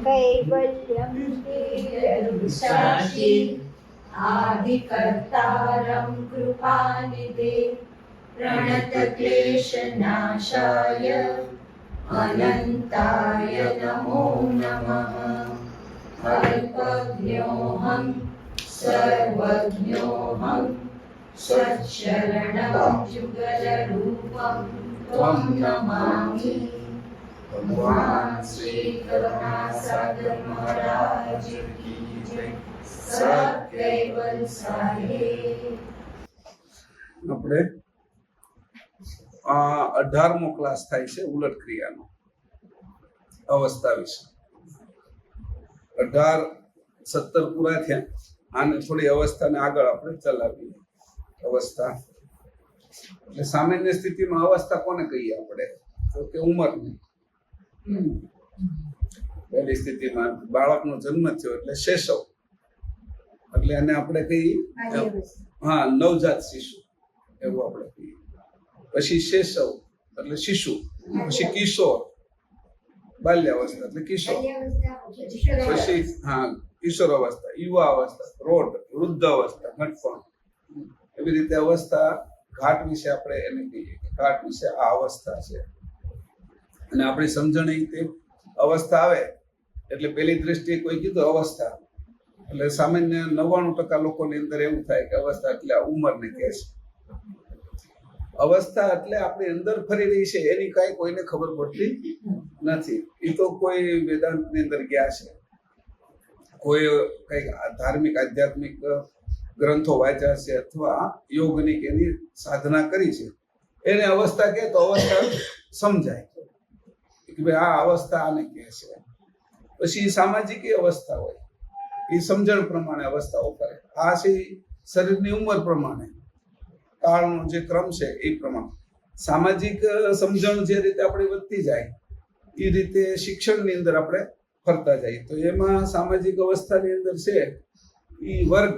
कैवल्यं वीरशाक्षी आदिकर्तारं कृपानिधे प्रणतक्लेशनाशाय अनन्ताय नमो नमः। अल्पज्ञोऽहं सर्वज्ञोऽहं सच्चरणं जुगलरूपं त्वं नमामि। भगवान श्री करुणासागर महाराज की जय। सत्कैवल साहेब। આપણે 18મો ક્લાસ થાય છે ઉલટ ક્રિયાનો અવસ્થા વિશે। 18-17 પૂરા થયા, આને થોડી અવસ્થાને આગળ આપણે ચલાવીએ। અવસ્થા એટલે સામાન્ય સ્થિતિમાં અવસ્થા કોને કહીએ આપણે? તો કે ઉંમરની પહેલી સ્થિતિમાં બાળકનો જન્મ થયો એટલે શૈશવ, એટલે એને આપણે કહીએ નવજાત શિશુ એવું આપણે કહીએ। પછી શૈશવ એટલે શિશુ, પછી કિશોર બાલ્યાવસ્થા એટલે કિશોર, પછી કિશોર અવસ્થા, યુવા અવસ્થા, પ્રૌઢ, વૃદ્ધ અવસ્થા, ઘટપણ, એવી રીતે અવસ્થા ઘાટ વિશે આપણે એને કહીએ કે ઘાટ વિશે આ અવસ્થા છે। અને આપણી સમજણી તે અવસ્થા આવે એટલે પેલી દ્રષ્ટિએ કોઈ કીધું અવસ્થા એટલે સામાન્ય 99% લોકોની અંદર એવું થાય કે અવસ્થા એટલે ઉંમરને કહે છે। અવસ્થા એટલે આપણી અંદર ફરી રહી છે એની કાંઈ કોઈને ખબર પડતી નથી। એ તો કોઈ વેદાંતની અંદર ગયા છે, કોઈ કઈક ધાર્મિક આધ્યાત્મિક ગ્રંથો વાંચ્યા છે અથવા યોગની એની સાધના કરી છે, એને અવસ્થા કહે તો અવસ્થા સમજાય કે ભાઈ આ અવસ્થા આને કહે છે। પછી સામાજિક અવસ્થા હોય, એ સમજણ પ્રમાણે અવસ્થાઓ કરે। આ છે શરીરની ઉંમર પ્રમાણે, કાળનો જે ક્રમ છે એ પ્રમાણે સામાજિક સમજણ જે રીતે આપણે વધતી જાય એ રીતે શિક્ષણની અંદર આપણે ફરતા જઈએ। તો એમાં સામાજિક અવસ્થાની અંદર છે એ વર્ગ,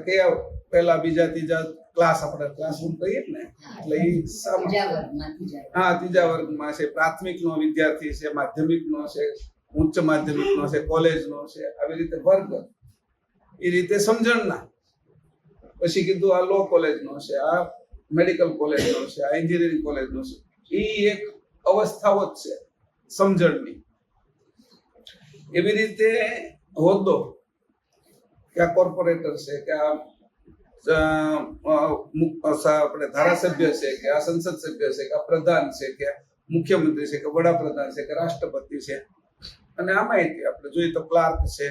કયા પહેલા બીજા ત્રીજા ક્લાસ આપણે ક્લાસરૂમ કહીએ ને, એટલે એ ત્રીજા વર્ગમાં છે। પ્રાથમિકનો વિદ્યાર્થી છે, માધ્યમિકનો છે, ઉચ્ચ માધ્યમિકનો છે, કોલેજનો છે, આવી રીતે વર્ગ, એ રીતે સમજણના। પછી કીધું આ લો કોલેજનો છે, આ મેડિકલ કોલેજનો છે, આ એન્જિનિયરિંગ કોલેજનો છે, એ એક અવસ્થાઓ જ છે સમજણની। એવી રીતે હોદ્દો કે આ કોર્પોરેટર છે કે આ આપણે ધારાસભ્ય છે કે આ સંસદ સભ્ય છે કે આ પ્રધાન છે કે મુખ્યમંત્રી છે કે વડાપ્રધાન છે કે રાષ્ટ્રપતિ છે, અને આમાં આપણે જોઈએ તો ક્લાર્ક છે,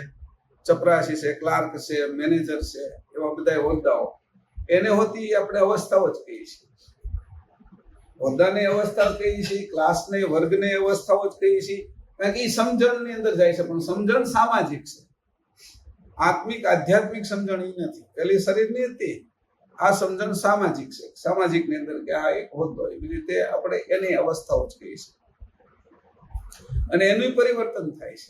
ચપરાસી છે, ક્લાર્ક છે, મેનેજર છે, એવા બધા હોદ્દાઓ, એને હોતી આપણે અવસ્થાઓ જ કહીએ છીએ। હોદ્દાને અવસ્થા કહીએ છીએ, ક્લાસને વર્ગને અવસ્થાઓ જ કહીએ છીએ, કારણ કે એ સમજણની અંદર જાય છે, પણ સમજણ સામાજિક છે, આત્મિક આધ્યાત્મિક સમજણ એ નથી। પેલી શરીરની હતી, આ સમજણ સામાજિક છે, સામાજિકની અંદર કે આ એક હોદ્દો, એવી રીતે આપણે એની અવસ્થાઓ જ કહીએ છીએ। અને એનું પરિવર્તન થાય છે,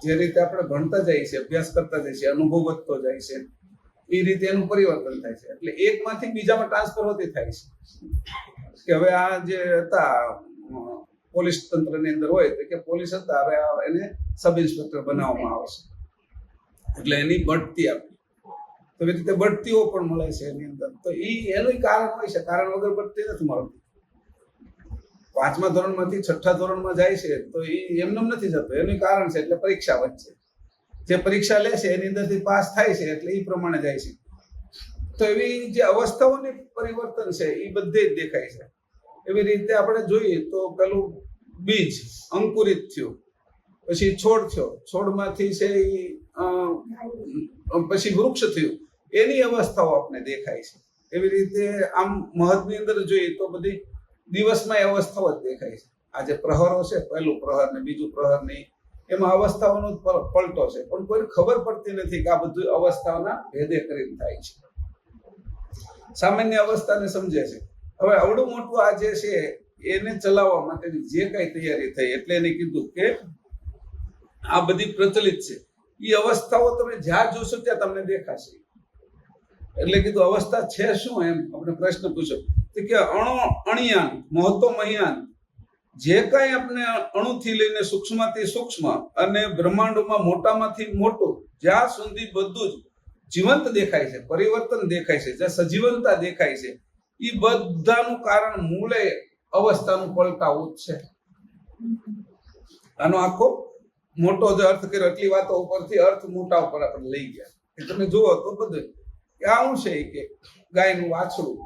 જે રીતે આપણે ભણતા જઈએ છીએ, અભ્યાસ કરતા જઈએ છીએ, અનુભવ વધતો જાય છે, એ રીતે એનું પરિવર્તન થાય છે। એટલે એકમાંથી બીજામાં ટ્રાન્સફર હોતી થાય છે કે હવે આ જે હતા પોલીસ તંત્રની અંદર હોય તો કે પોલીસ હતા, હવે એને સબ ઇન્સ્પેક્ટર બનાવવામાં આવશે, એટલે એની બઢતી આપી, તો એ રીતે બઢતીઓ પણ મળે છે એની અંદર। તો એનું કારણ હોય છે, કારણ વગર બઢતી નથી મળતી। 5મા ધોરણમાંથી 6ઠા ધોરણમાં જાય છે તો એ એમને નથી જતો, એનું કારણ છે એટલે પરીક્ષા વચ્ચે જે પરીક્ષા લે છે એની અંદરથી પાસ થાય છે એટલે એ પ્રમાણે જાય છે। તો એવી જે અવસ્થાઓની પરિવર્તન છે એ બધે જ દેખાય છે। એવી રીતે આપણે જોઈએ તો પેલું બીજ અંકુરિત થયું, પછી છોડ થયો, છોડમાંથી છે પછી વૃક્ષ થયું, એની અવસ્થાઓ આપણે દેખાય છે। એવી રીતે આમ મહદની અંદર જોઈએ તો બધી દિવસમાં એ અવસ્થાઓ જ દેખાય છે। આ જે પ્રહરો છે, પહેલું પ્રહર ને બીજું પ્રહર ની, એમાં અવસ્થાઓનો પલટો છે, પણ કોઈને ખબર પડતી નથી કે આ બધું અવસ્થાઓના ભેદે કરીને થાય છે। સામાન્ય અવસ્થાને સમજે છે। હવે આવડું મોટું આ જે છે એને ચલાવવા માટેની જે કઈ તૈયારી થઈ, એટલે એને કીધું કે આ બધી પ્રચલિત છે, એ અવસ્થાઓ તમે જ્યાં જોશો ત્યાં તમને દેખાશે। એટલે કીધું અવસ્થા છે શું, એમ આપણે પ્રશ્ન પૂછ્યો તો કે અણિયાન મહત્વ મહિયાન જે કાંઈ આપણે અણુથી લઈને સૂક્ષ્મથી સૂક્ષ્મ અને બ્રહ્માંડોમાં મોટામાંથી મોટું જ્યાં સુધી બધું જ જીવંત દેખાય છે, પરિવર્તન દેખાય છે, જ્યાં સજીવનતા દેખાય છે, એ બધાનું કારણ મૂળે અવસ્થાનું પલટાવું જ છે. આનો આખો મોટો જે અર્થ કર્યો એટલી વાતો ઉપરથી અર્થ મોટા ઉપર આપણે લઈ ગયા કે તમે જુઓ તો બધું કે આવું છે કે ગાયનું વાછડું,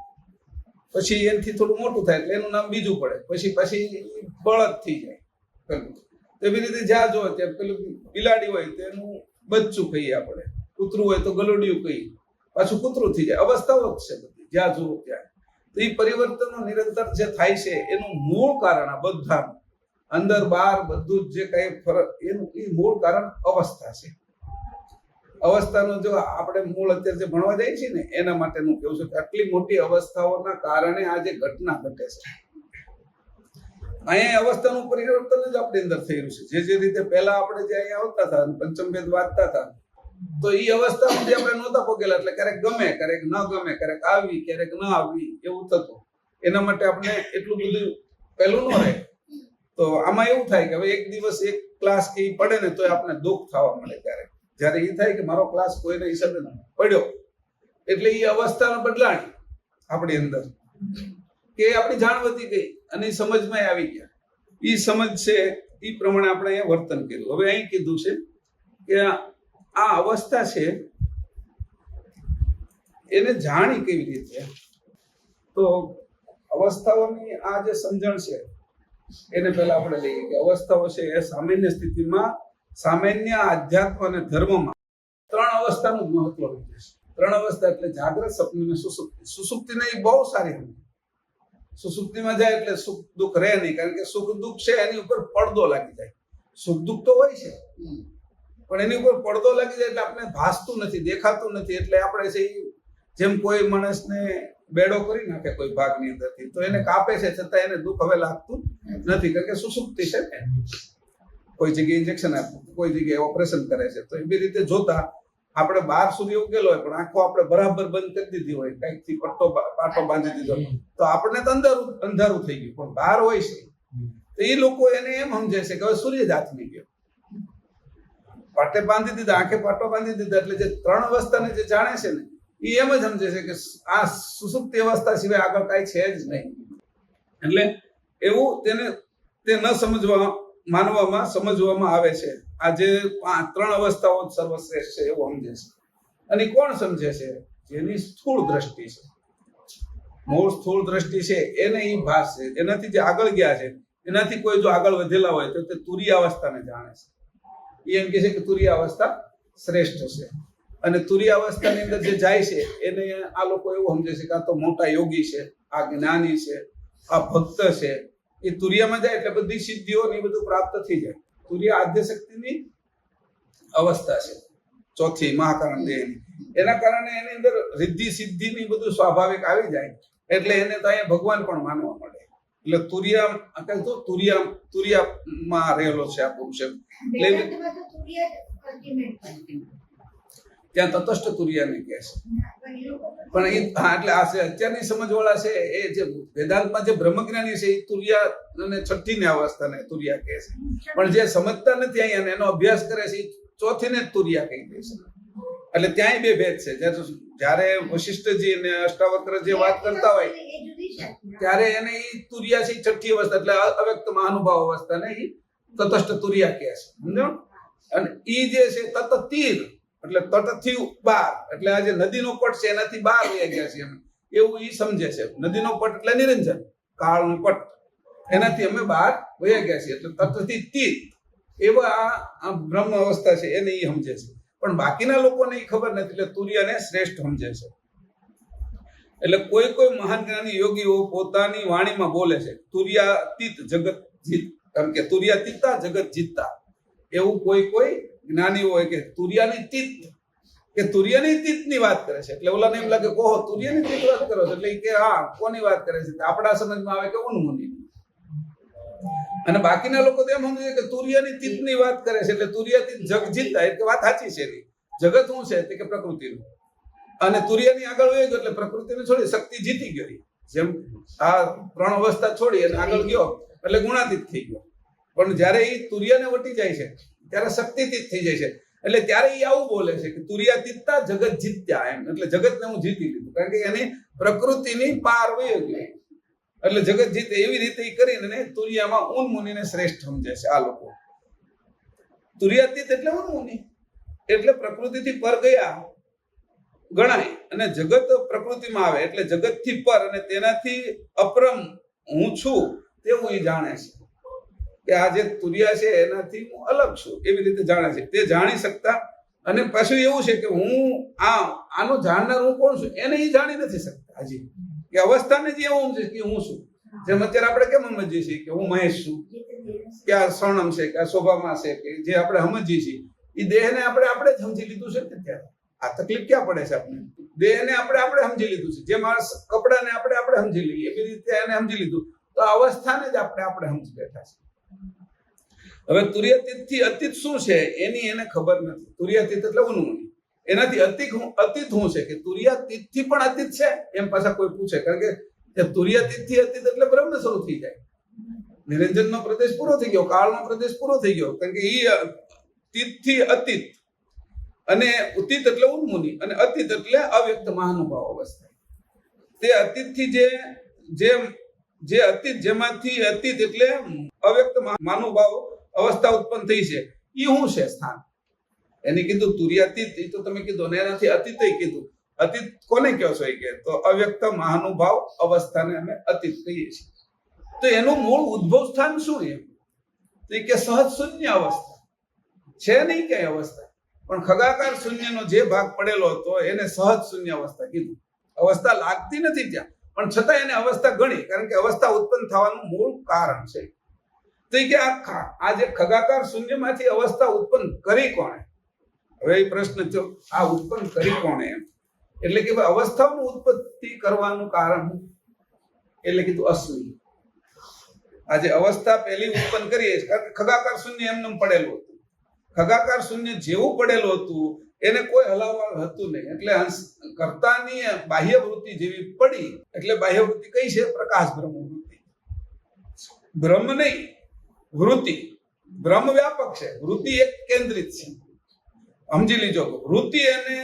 પછી એનાથી થોડું મોટું થાય એટલે એનું નામ બીજું પડે, પછી બળદ થઈ જાય. એવી રીતે જ્યાં જો ત્યાં પેલું બિલાડી હોય તો એનું બચ્ચું કહીએ આપણે, કૂતરું હોય તો ગલોડિયું કહીએ, પાછું કૂતરું થઈ જાય. અવસ્થાઓ જ છે બધી જ્યાં જુઓ ત્યાં. તો એ પરિવર્તનો નિરંતર જે થાય છે એનું મૂળ કારણ આ બધાનું અંદર બહાર બધું જ જે કઈ ફરક એનું એ મૂળ કારણ અવસ્થા છે. અવસ્થાનું જો આપણે મૂળ અત્યારે જે ભણવા જાય છે ને એના માટેનું કેવું છે કે આટલી મોટી અવસ્થાઓના કારણે આ જે ઘટના ઘટે છે, અહીંયા અવસ્થાનું પરિવર્તન જ આપણી અંદર થઈ રહ્યું છે. જે રીતે પહેલા આપણે જે અહીંયા આવતા હતા પંચમ વેદ વાંચતા હતા તો એ અવસ્થામાં આપણે નહોતા પોગેલા, એટલે ક્યારેક ગમે ક્યારેક ન ગમે, ક્યારેક આવી ક્યારેક ન આવી એવું થતું. એના માટે આપણે એટલું બધું પહેલું ન રહે. તો આમાં એવું થાય કે હવે એક દિવસ એક ક્લાસ કે પડે ને તો આપણે દુઃખ થવા મળે. ક્યારેક જયારે એ થાય કે મારો ક્લાસ કોઈના હિસાબે પડ્યો એટલે એ અવસ્થાનો બદલાણ આપણી અંદર કે આપણી જાણ વધી ગઈ અને સમજમાં આવી ગયા. એ સમજ છે એ પ્રમાણે આપણે અહીંયા વર્તન કર્યું. હવે અહીં કીધું છે કે આ અવસ્થા છે એને જાણી કેવી રીતે, તો અવસ્થાઓની આ જે સમજણ છે એને પહેલા આપણે લઈએ કે અવસ્થાઓ છે એ સામાન્ય સ્થિતિમાં સામાન્ય આધ્યાત્મ અને ધર્મમાં 3 અવસ્થાનું મહત્વ હોય છે. 3 અવસ્થા એટલે જાગ્રત, સ્વપ્ન અને સુષુપ્તિ. સુષુપ્તિને એ બહુ સારી સમજ. સુષુપ્તિમાં જાય એટલે સુખ દુઃખ રહે નહીં, કારણ કે સુખ દુઃખ છે એની ઉપર પડદો લાગી જાય. સુખ દુઃખ તો હોય છે પણ એની ઉપર પડદો લાગી જાય એટલે આપણે ભાસતું નથી, દેખાતું નથી. એટલે આપણે છે જેમ કોઈ માણસને બેડો કરી નાખે કોઈ ભાગની અંદરથી તો એને કાપે છે છતાં એને દુઃખ હવે લાગતું નથી, કારણ કે સુષુપ્તિ છે ને. કોઈ જગ્યાએ ઇન્જેક્શન આપવું, કોઈ જગ્યાએ ઓપરેશન કરે છે, તો એવી રીતે જોતા આપણે બહાર સુધી ઉકેલો હોય પણ આંખો આપણે બરાબર બંધ કરી દીધી હોય, કઈકથી પાટો બાંધી દીધો તો આપણે તો અંધારું થઈ ગયું, પણ બહાર હોય છે. તો એ લોકો એને એમ સમજે છે કે હવે સૂર્ય જ હાથમી ગયો, પાટે બાંધી દીધા, આંખે પાટો બાંધી દીધા. એટલે જે 3 અવસ્થાને જે જાણે છે ને એ એમ જ સમજે છે કે આ સુષુપ્તિ અવસ્થા સિવાય આગળ કાંઈ છે જ નહીં. એટલે એવું તે ન માનવામાં સમજવામાં આવે છે. આ જે 3 અવસ્થાઓ સર્વશ્રેષ્ઠ છે એવું સમજે છે. અને કોણ સમજે છે? જેની સ્થૂળ દ્રષ્ટિ છે, મૂળ સ્થૂળ દ્રષ્ટિ છે એને એ ભાસ છે. એનાથી જે આગળ ગયા છે, એનાથી કોઈ જો આગળ વધેલા હોય તો તે તુરીય અવસ્થાને જાણે છે. એ એમ કહે છે કે તુરીય અવસ્થા શ્રેષ્ઠ છે. અને તુરીય અવસ્થાની અંદર જે જાય છે એને આ લોકો એવું સમજે છે કે આ તો મોટા યોગી છે, આ જ્ઞાની છે, આ ભક્ત છે. એ તુરિયામાં જાય એટલે બધી સિદ્ધિઓ ને બધું પ્રાપ્ત થઈ જાય. તુરિયા આદ્ય શક્તિની અવસ્થા છે, ચોથી મહાકારણ દેહની. એના કારણે એની અંદર રિદ્ધિ સિદ્ધિ ની બધું સ્વાભાવિક આવી જાય એટલે એને તો અહીંયા ભગવાન પણ માનવા મળે. એટલે તુરિયામાં રહેલો છે આ પુરુષ. ત્યાં તટસ્થ તુરિયાને કહે છે. પણ એ એટલે આ છે અત્યારની સમજ વાળા છે એ જે વેદાંતમાં જે બ્રહ્મજ્ઞાની છે એ તુરિયા અને છઠ્ઠી ની અવસ્થાને તુરિયા કહે છે. પણ જે સમજતા નથી અહીંયા એનો અભ્યાસ કરે છે એ ચોથી ને તુરિયા કહી દે છે. એટલે ત્યાંય 2 ભેદ છે. જયારે વશિષ્ઠજી અને અષ્ટાવક્ર જે વાત કરતા હોય ત્યારે એને એ તુરિયા છે છઠ્ઠી અવસ્થા એટલે અવ્યક્ત મહાનુભાવ અવસ્થા ને એ તટસ્થ તુરિયા કહે છે. સમજો? અને એ જે છે તટતીર એટલે તટથી બહાર, એટલે આ જે નદીનો પટ છે એનાથી બહાર વહી ગયા છે અમે એવું એ સમજે છે. નદીનો પટ એટલે નિરંજન, કાળનો પટ, એનાથી અમે બહાર વહી ગયા છીએ. એટલે તટથી તીર એવા આ બ્રહ્મ અવસ્થા છે એને એ સમજે છે. પણ બાકીના લોકોને એ ખબર નથી એટલે તુરિયાને શ્રેષ્ઠ સમજે છે. એટલે કોઈ મહાન જ્ઞાની યોગીઓ પોતાની વાણીમાં બોલે છે તુર્યાતીત જગત જીત, કારણ કે તુર્યાતીતા જગત જીતતા. એવું કોઈ જ્ઞાની હોય કે તુરિયાની તીત કે તુરિયાની તીતની વાત કરે છે. એટલે ઓલાને એમ લાગે કોહો તુરિયાની તીત વાત કરો છો, એટલે કે હા કોની વાત કરે છે? આપણા સમજમાં આવે કે ઉન્મુની. અને બાકીના લોકો તો એમ સમજે કે તુરિયાની તીતની વાત કરે છે એટલે તુરિયાતીત જગ જીતતા, એટલે વાત સાચી છે. જગત શું છે તે કે પ્રકૃતિનું, અને તુરિયાની આગળ વહી ગયો એટલે પ્રકૃતિને છોડી શક્તિ જીતી ગઈ. જેમ આ 3 અવસ્થા છોડી અને આગળ ગયો એટલે ગુણાતીત થઈ ગયો. પણ જ્યારે એ તુર્યને વટી જાય છે ત્યારે શક્તિતીત થઈ જાય છે. એટલે ત્યારે એ આવું બોલે છે કે તુર્યાતીતતા જગત જીત્યા, એમ. એટલે જગતને હું જીતી લીધું, કારણ કે એની પ્રકૃતિની પાર વહી ગઈ. એટલે જગત જીતે એવી રીતે એ કરીને તુર્યામાં ઉન્મુનિને શ્રેષ્ઠ સમજે છે આ લોકો. તુર્યાતીત એટલે ઉન્મુનિ, એટલે પ્રકૃતિથી પર ગયા ગણાય, અને જગત પ્રકૃતિમાં આવે એટલે જગતથી પર અને તેનાથી અપરમ હું છું તેવું એ જાણે છે કે આ જે તુર્યા છે એનાથી હું અલગ છું, એવી રીતે જાણે છે. તે જાણી શકતા, અને પાછું એવું છે કે હું આનું જાણનાર હું કોણ છું એને એ જાણી નથી શકતા હજી, કે અવસ્થાને જે એવું છે કે હું છું. જેમ અત્યારે આપણે કેમ સમજીએ છીએ કે હું મહેશ છું, કે આ સ્વર્ણમ છે, કે આ શોભામાં છે, કે જે આપણે સમજીએ છીએ એ દેહને આપણે જ સમજી લીધું છે ને. ત્યારે આ તકલીફ ક્યાં પડે છે આપણે? દેહને આપણે સમજી લીધું છે. જેમ આ કપડાને આપણે સમજી લઈએ એવી રીતે એને સમજી લીધું, તો અવસ્થાને જ આપણે સમજી બેઠા છે. હવે તુર્યાતીત થી અતીત શું છે એની એને ખબર નથી. તુર્યાતીત એટલે ઉન્મુનિ. એનાથી અતીત શું છે કે તુર્યાતીત થી પણ અતીત છે એમ પાછા કોઈ પૂછે, કારણ કે તુર્યાતીત થી અતીત એટલે બ્રહ્મ શરૂ થઈ જાય. નિરંજનનો પ્રદેશ પૂરો થઈ ગયો, કાળનો પ્રદેશ પૂરો થઈ ગયો, કારણ કે એ તીત થી અતીત, અને ઉતીત એટલે ઉન્મુનિ, અને અતીત એટલે અવ્યક્ત મહાનુભાવ અવસ્થા. તે અતીત થી જે અતીત, જેમાંથી અતીત એટલે અવ્યક્ત મહાનુભાવ અવસ્થા ઉત્પન્ન થઈ છે, એ શું છે સ્થાન? એને કીધું તુર્યાતીત, એ તો તમે કીધું, અને એનાથી અતીત કીધું. અતીત કોને કહો છો? કે તો અવ્યક્ત મહાનુભાવ અવસ્થાને અમે અતીત કહીએ છીએ. તો એનું મૂળ ઉદ્ભવ સ્થાન શું? એમ તો કે સહજ શૂન્ય અવસ્થા છે, નહીં કઈ અવસ્થા, પણ ખગાકાર શૂન્યનો જે ભાગ પડેલો હતો એને સહજ શૂન્ય અવસ્થા કીધું. અવસ્થા લાગતી નથી ત્યાં, પણ છતાં એને અવસ્થા ગણી, કારણ કે અવસ્થા ઉત્પન્ન થવાનું મૂળ કારણ છે. તો કે આ જે ખગાકાર શૂન્યમાંથી અવસ્થા ઉત્પન્ન કરી કોણે? હવે એ પ્રશ્ન થયો, આ ઉત્પન્ન કરી કોણે? એમ એટલે કે અવસ્થાઓનું ઉત્પત્તિ કરવાનું કારણ એટલે કીધું અશ્વિ. આ જે અવસ્થા પહેલી ઉત્પન્ન કરી, ખગાકાર શૂન્ય એમને પડેલું હતું. ખગાકાર શૂન્ય જેવું પડેલું હતું એને કોઈ હલાવવાનું હતું નહીં, એટલે કર્તાની બાહ્ય વૃત્તિ જેવી પડી. એટલે બાહ્ય વૃત્તિ કઈ છે? પ્રકાશ બ્રહ્મ વૃત્તિ. બ્રહ્મ નહીં, વૃત્તિ. બ્રહ્મ વ્યાપક છે, વૃત્તિ એક કેન્દ્રિત છે. સમજી લીજો, વૃત્તિ અને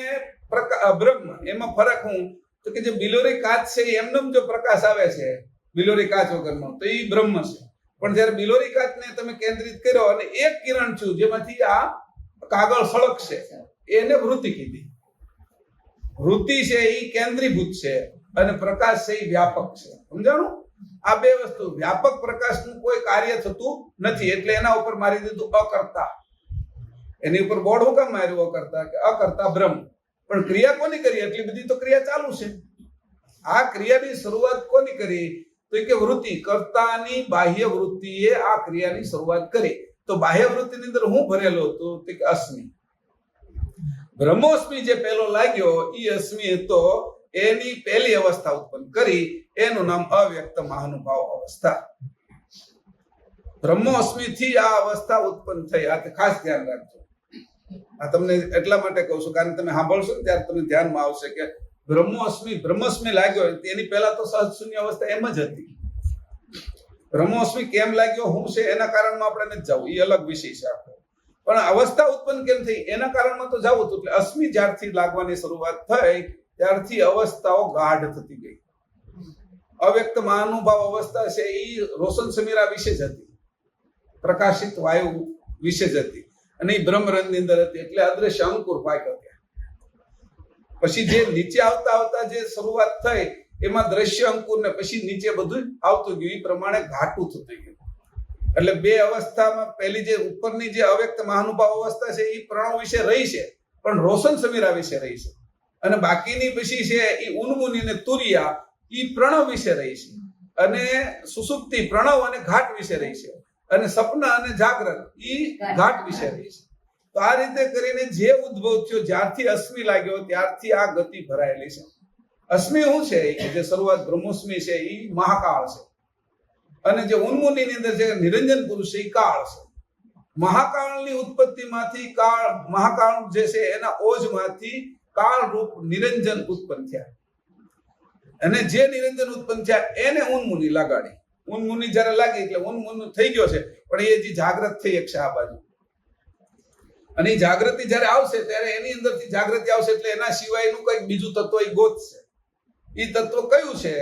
બ્રહ્મ એમાં ફરક હું તો કે જે બિલોરી કાચ છે એમને જો પ્રકાશ આવે છે બિલોરી કાચ વગરનો, તો એ બ્રહ્મ છે. પણ જયારે બિલોરી કાચને તમે કેન્દ્રિત કર્યો અને એક કિરણ છું જેમાંથી આ કાગળ સળગશે, એને વૃત્તિ કીધી. વૃત્તિ છે એ કેન્દ્રીભૂત છે અને પ્રકાશ છે એ વ્યાપક છે. સમજાણું? આ બે વસ્તુ, વ્યાપક પ્રકાશનું કોઈ કાર્ય થતું નથી, એટલે એના ઉપર મારી દીધું અકર્તા. એની ઉપર બોર્ડ હું કામ માર્યું? અકર્તા, કે અકર્તા બ્રહ્મ. પણ ક્રિયા કોની કરી? એટલી બધી તો ક્રિયા ચાલુ છે. આ ક્રિયાની શરૂઆત કોની કરી? તો કે વૃત્તિ, કર્તાની બાહ્ય વૃત્તિએ આ ક્રિયાની શરૂઆત કરી. તો બાહ્ય વૃત્તિની અંદર હું ભરેલો હતો? તો કે અસ્મિ. બ્રહ્મોસ્મિ જે પહેલો લાગ્યો એ અસ્મિ હતો, એની પહેલી અવસ્થા ઉત્પન્ન કરી, એનું નામ અવ્યક્ત મહાનુભાવ અવસ્થા. બ્રહ્મોસ્મિ થી આ અવસ્થા ઉત્પન્ન થઈ. આ ખાસ ધ્યાન રાખજો. આ તમને એટલા માટે કહું છું કારણ તમે સાંભળશો ને ત્યારે તમને ધ્યાનમાં આવશે કે બ્રહ્મોસ્મિ લાગ્યો, એની પહેલા તો સહજ શૂન્ય અવસ્થા એમ જ હતી. બ્રહ્મોસ્મિ કેમ લાગ્યો, હું છે એના કારણમાં આપણે નથી જવું, એ અલગ વિષય છે આપણો. પણ અવસ્થા ઉત્પન્ન કેમ થઈ એના કારણમાં તો જવું હતું. એટલે અસ્મિ જ્યારથી લાગવાની શરૂઆત થઈ ત્યારથી અવસ્થાઓ ગાઢ થતી ગઈ. અવ્યક્ત મહાનુભાવ અવસ્થા છે એ રોશન સમીરા વિશે જ હતી, પ્રકાશિત વાયુ વિશે જ હતી, અને એ બ્રહ્મરંધની અંદર હતી. એટલે અદ્રશ્ય અંકુર પાક્યો ત્યાં. પછી જે નીચે આવતા જે શરૂઆત થઈ એમાં દ્રશ્ય અંકુર ને પછી નીચે બધું આવતું ગયું. એ પ્રમાણે ઘાટું થતું ગયું. એટલે બે અવસ્થામાં પહેલી જે ઉપરની જે અવ્યક્ત મહાનુભાવ અવસ્થા છે એ પ્રણવ વિશે રહી છે, પણ રોશન સમીરા વિશે રહી છે. અને બાકીની પછી છે એ ઉન્મુનિ ને તુર્યા એ પ્રણવ વિશે રહી છે, અને સુસુપ્તિ પ્રણવ અને ઘાટ વિશે રહી છે, અને સપના અને જાગૃત એ ઘાટ વિશે રહી છે. તો આ રીતે કરીને જે ઉદ્ભવ થયો જ્યારથી અસ્મિ લાગ્યો ત્યારથી આ ગતિ ભરાયેલી છે. અસ્મિ શું છે? જે શરૂઆત બ્રહ્મોસ્મિ છે એ મહાકાળ છે, અને જે ઉન્મુનિની અંદર જે નિરંજન પુરુષ છે એ કાળ છે. મહાકાળની ઉત્પત્તિમાંથી મહાકાળ જે છે એના ઓજમાંથી કાળ રૂપ નિરંજન ઉત્પન્ન થયા, અને જે નિરંજન ઉત્પન્ન થયા એને ઉન્મુનિ લગાડી. ઊન મુની જ્યારે લાગી એટલે ઊન મુન થઈ ગયો છે, પણ એ જે જાગ્રત થઈ એક છે આ બાજુ, અને એ જાગૃતિ જ્યારે આવશે ત્યારે એની અંદરથી જાગૃતિ આવશે એટલે એના સિવાયનું કંઈક બીજું તત્વ એ ગોતશે. એ તત્વ કયું છે?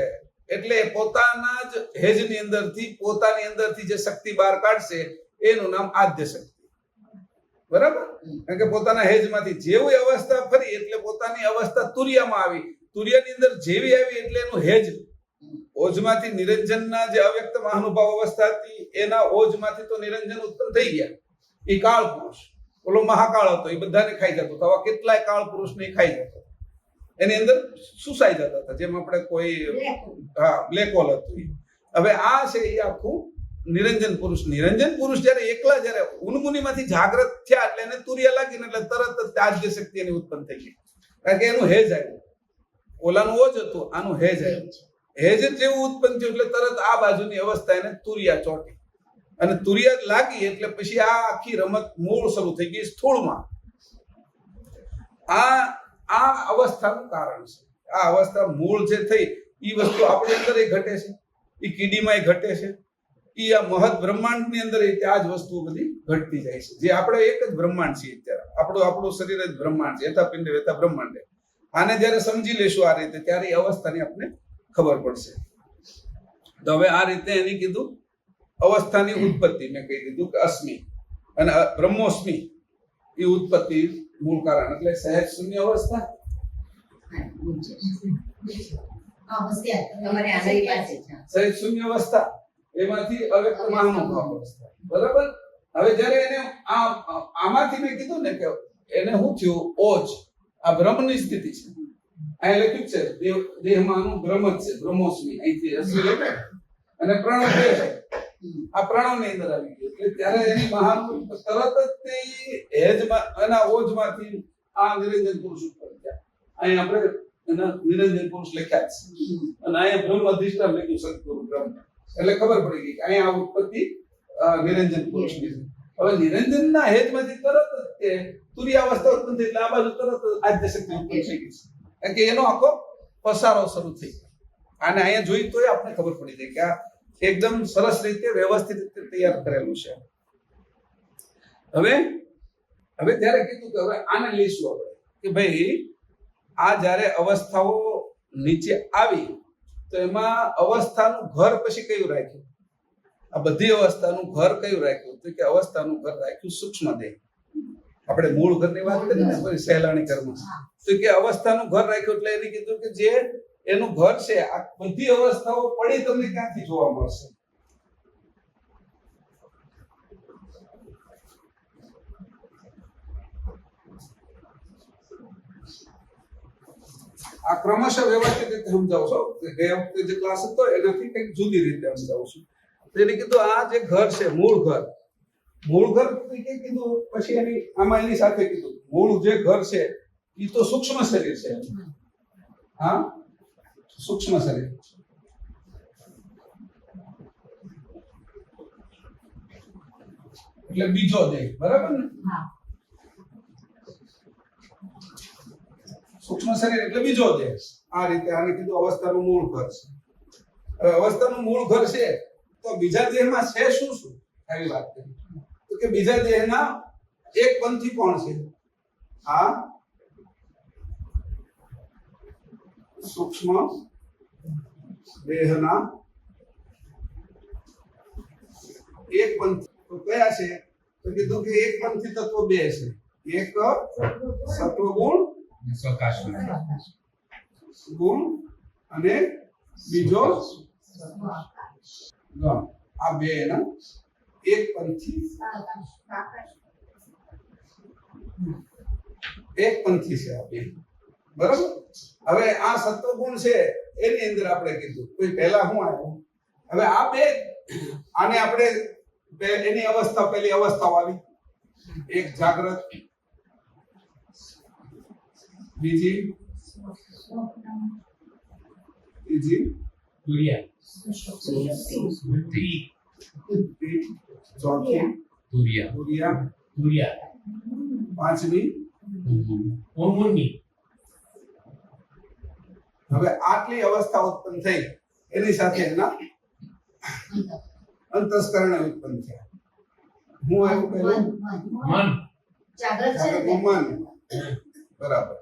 એટલે પોતાના જ હેજની અંદરથી પોતાની અંદરથી જે શક્તિ બહાર કાઢશે એનું નામ આદ્ય શક્તિ. બરાબર? કારણ કે પોતાના હેજમાંથી જેવી અવસ્થા ફરી એટલે પોતાની અવસ્થા તુર્યામાં આવી, તુર્યાની અંદર જેવી આવી એટલે એનું હેજ ઓજમાંથી નિરંજનના જે અવ્યક્ત મહાનુભાવ અવસ્થા હતી એના ઓજમાંથી તો નિરંજન ઉત્પન્ન થઈ ગયા. એ કાળ પુરુષ, ઓલો મહાકાળ હતો, એ બધાને ખાઈ જતો હતો. આવા કેટલાય કાળ પુરુષને ખાઈ જતો, એની અંદર સુસાઈ જતા હતા, જેમ આપણે કોઈ બ્લેક હોલ હતું. હવે આ છે એ આખું નિરંજન પુરુષ. નિરંજન પુરુષ જયારે એકલા જયારે ઉન્મુનિમાંથી જાગૃત થયા એટલે એને તુર્યા લાગીને એટલે તરત જ આદ્ય શક્તિ એની ઉત્પન્ન થઈ ગઈ, કારણ કે એનું હેજ આવ્યું. ઓલાનું ઓજ હતું, આનું હેજ આવ્યું. હેજ જેવું ઉત્પન્ન થયું એટલે તરત આ બાજુની અવસ્થા એને તુર્યા ચોટી, અને તુર્યા લાગી એટલે પછી આ આખી રમત મૂળ શરૂ થઈ ગઈ સ્થૂળમાં. આ અવસ્થાનું કારણ છે. આ અવસ્થા મૂળ જે થઈ એ વસ્તુ આપણી અંદર ઘટે છે, એ કીડીમાં ઘટે છે, એ આ મહદ બ્રહ્માંડની અંદર આ જ વસ્તુઓ બધી ઘટતી જાય છે. જે આપણે એક જ બ્રહ્માંડ છીએ અત્યારે, આપણું શરીર જ બ્રહ્માંડ છે, યથા પિંડ વેતા બ્રહ્માંડ. આને જયારે સમજી લેશું આ રીતે ત્યારે એ અવસ્થાની આપણે ખબર પડશે. તો હવે આ રીતે એની કીધું અવસ્થાની ઉત્પત્તિ મેં કહી દીધું કે અસ્મિ અને બ્રહ્મોસ્મિ એ ઉત્પત્તિ મૂળ કારણ એટલે સહેજ શૂન્ય અવસ્થા. સહેજ શૂન્ય અવસ્થા એમાંથી અવ્યક્ત મહાનુભાવ અવસ્થા. બરાબર? હવે જયારે એને આમાંથી મેં કીધું ને કે એને શું થયું? ઓજ, આ બ્રહ્મની સ્થિતિ છે. અહીં લખ્યું છે દેહમાંનું બ્રહ્મ જ છે, બ્રહ્મોસ્મિ. અહીંથી અસ્મિ લખાય અને પ્રણવ બે છે, આ પ્રણવની અંદર આવી ગયું એટલે ત્યારે એની મહાન તરત જ તે હેજમાં એના ઓજમાંથી આ નિરંજન પુરુષ ઉત્પન્ન થયા. અહીં આપણે એના નિરંજન પુરુષ લખ્યા છે, અને અહીંયા બ્રહ્મ અધિષ્ઠાન લખ્યું સદગુરુ બ્રહ્મ, એટલે ખબર પડી ગઈ કે અહીંયા આ ઉત્પત્તિ નિરંજન પુરુષની છે. હવે નિરંજનના હેજમાંથી તરત જ તે તુર્યાવસ્થા ઉત્પન્ન થઈ એટલે આ બાજુ તરત આદ્ય શક્તિ ઉત્પન્ન થઈ ગઈ છે, કારણ કે એનો આખો પસારો શરૂ થઈ ગયો. આને અહીંયા જોઈ તોય આપણે ખબર પડી જાય કે આ એકદમ સરસ રીતે વ્યવસ્થિત રીતે તૈયાર કરેલું છે. હવે ત્યારે કીધું કે હવે આને લઈશું આપણે કે ભાઈ આ જ્યારે અવસ્થાઓ નીચે આવી તો એમાં અવસ્થાનું ઘર પછી કયું રાખ્યું? આ બધી અવસ્થાનું ઘર કયું રાખ્યું? તો કે અવસ્થાનું ઘર રાખ્યું સૂક્ષ્મ દેહ. આપણે મૂળ ઘરની વાત કરી ને પછી સહેલાણી કર્મ, તો કે અવસ્થાનું ઘર રાખ્યું એટલે એને કીધું કે જે એનું ઘર છે આ બધી અવસ્થાઓ પડી તમને ક્યાંથી જોવા મળશે? આ ક્રમશઃ વ્યવસ્થિત રીતે સમજાવું છું. ગયા વખતે જે ક્લાસ હતો એનાથી કંઈક જુદી રીતે સમજાવું છું. તો એને કીધું આ જે ઘર છે મૂળ ઘર કીધું. પછી આમાં એની સાથે કીધું મૂળ જે ઘર છે એ તો સૂક્ષ્મ શરીર છે. હા, સૂક્ષ્મ શરીર એટલે બીજો દેહ. બરાબર ને? સૂક્ષ્મ શરીર એટલે બીજો દેહ. આ રીતે આને કીધું અવસ્થાનું મૂળ ઘર છે. હવે અવસ્થાનું મૂળ ઘર છે તો બીજા દેહમાં છે શું શું? આવી વાત કરી તો કે બીજા દેહના એક પંથી કોણ છે? આ સૂક્ષ્મ દેહના એક પંથી તો કયા છે? તો કીધું કે એક પંથી તત્વ બે છે. એક સત્વગુણ ગુણ અને બીજો ગણ. આ બે ના એક પંથી છે આ બે. બરાબર? હવે આ સત્વગુણ છે એની અંદર આપણે કીધું કોઈ પહેલા શું આવ્યું? હવે આ બે આને આપણે એની અવસ્થા પહેલી અવસ્થાઓ આવી, એક જાગ્રત, બીજી ચોથી પાંચમી. હવે આટલી અવસ્થા ઉત્પન્ન થઈ એની સાથે એના અંતસ્કરણે ઉત્પન્ન થયા. હું આવ્યું પહેલું મન જાગ્રત છે ને મન, બરાબર.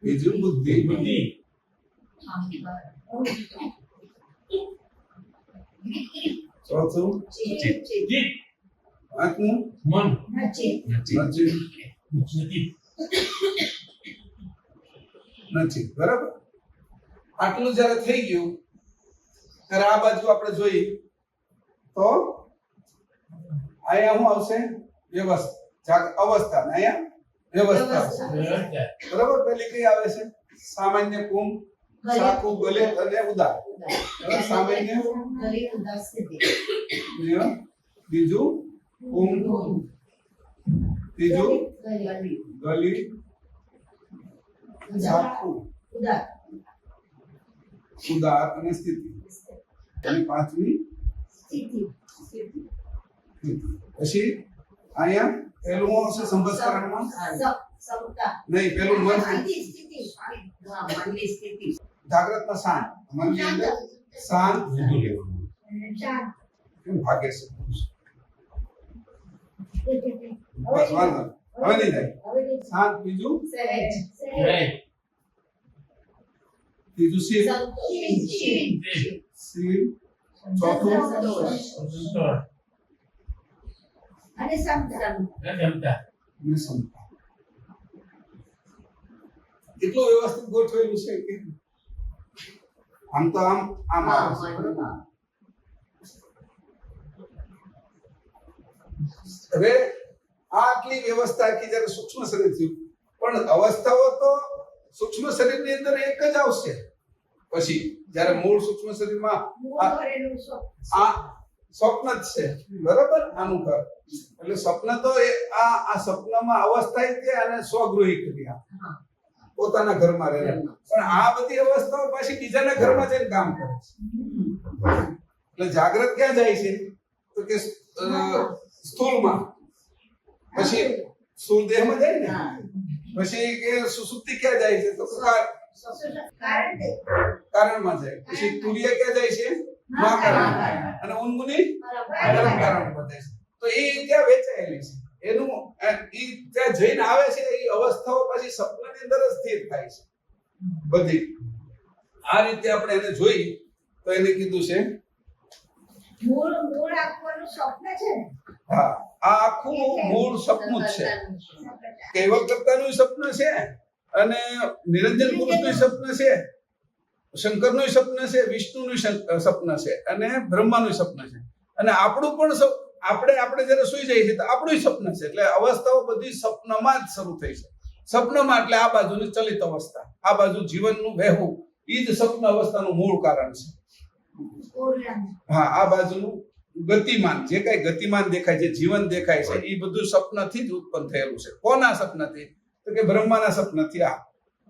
બીજું બુદ્ધિ, ચોથું પાંચમું નથી. બરાબર. આટલું જયારે થઈ ગયું ત્યારે આ બાજુ આપણે જોઈએ તો અહીંયા શું આવશે? વ્યવસ્થા, અવસ્થા. ને અહીંયા વ્યવસ્થા આવશે. બરાબર. પેલી કઈ આવે છે? સામાન્ય, કુંભ, સાકુ, ગલિત અને ઉદાર. સામાન્ય, બીજું કુંભ, ત્રીજું ગલિત, સાકુ, ઉદાર અને સ્થિતિ, અને પાંચમી સ્થિતિ. પછી અહીંયા પેલું આવશે સંભસ્કરણમાં નહીં, પેલું મન જાગ્રતમાં શાંત, મનની અંદર શાંત કેમ ભાગે છે? બસ વાંધો હવે નહીં થાય. શાંત, બીજું ત્રીજું શીલ, ચોથું અને સમતા. એટલું વ્યવસ્થિત ગોઠવેલું છે કે આમ તો આમ આવે છે. હવે આટલી વ્યવસ્થા આખી જયારે સૂક્ષ્મ શરીર થયું, પણ અવસ્થાઓ તો સૂક્ષ્મ શરીરની અંદર એક જ આવશે. પછી જયારે મૂળ સૂક્ષ્મ શરીરમાં આ સ્વપ્ન જ છે. બરાબર. આનું ઘર એટલે સ્વપ્ન તો આ સ્વપ્નમાં અવસ્થા છે અને સ્વગૃહી ક્રિયા પોતાના ઘરમાં રહે. પણ આ બધી અવસ્થાઓ પાછી બીજાના ઘરમાં જઈને કામ કરે છે. એટલે જાગ્રત ક્યાં જાય છે? તો કે સ્થૂળમાં, પછી સ્થૂળ દેહમાં જાય ને, પછી કે સુસુપ્તિ ક્યાં જાય છે? તો કારણમાં જાય. પછી તુર્ય ક્યાં જાય છે? મહાકારણ. અને ઉન્મુની પરમ કારણમાં જાય છે. તો એ ત્યાં વેચાયેલી છે. એનું ઈ ત્યાં જઈને આવે છે. એ અવસ્થાઓ પછી સપનાની અંદર જ સ્થિર થાય છે બધી. આ રીતે આપણે એને જોઈ તો એને કીધું છે મૂળ આખું સ્વપ્ન છે ને. હા, આ આખું મૂળ સપનું જ છે. કૈવલ કરતાનું સપન છે, અને નિરંજન પુરુષનું સપન છે, શંકરનું સપન છે, વિષ્ણુનું સપન છે, અને બ્રહ્માનું સપન છે. અને આપણું પણ આપણે જયારે સુઈ જઈએ છીએ તો આપણું સપન છે. એટલે અવસ્થાઓ બધી સપનમાં જ શરૂ થઈ છે. સપનમાં એટલે આ બાજુની ચલિત અવસ્થા, આ બાજુ જીવનનું વહેવું, એ જ સપન અવસ્થાનું મૂળ કારણ છે. હા, આ બાજુનું ગતિમાન, જે કઈ ગતિમાન દેખાય છે, જીવન દેખાય છે, એ બધું સપનથી જ ઉત્પન્ન થયેલું છે. કોના સપનથી? તો કે બ્રહ્માના સપનથી. આ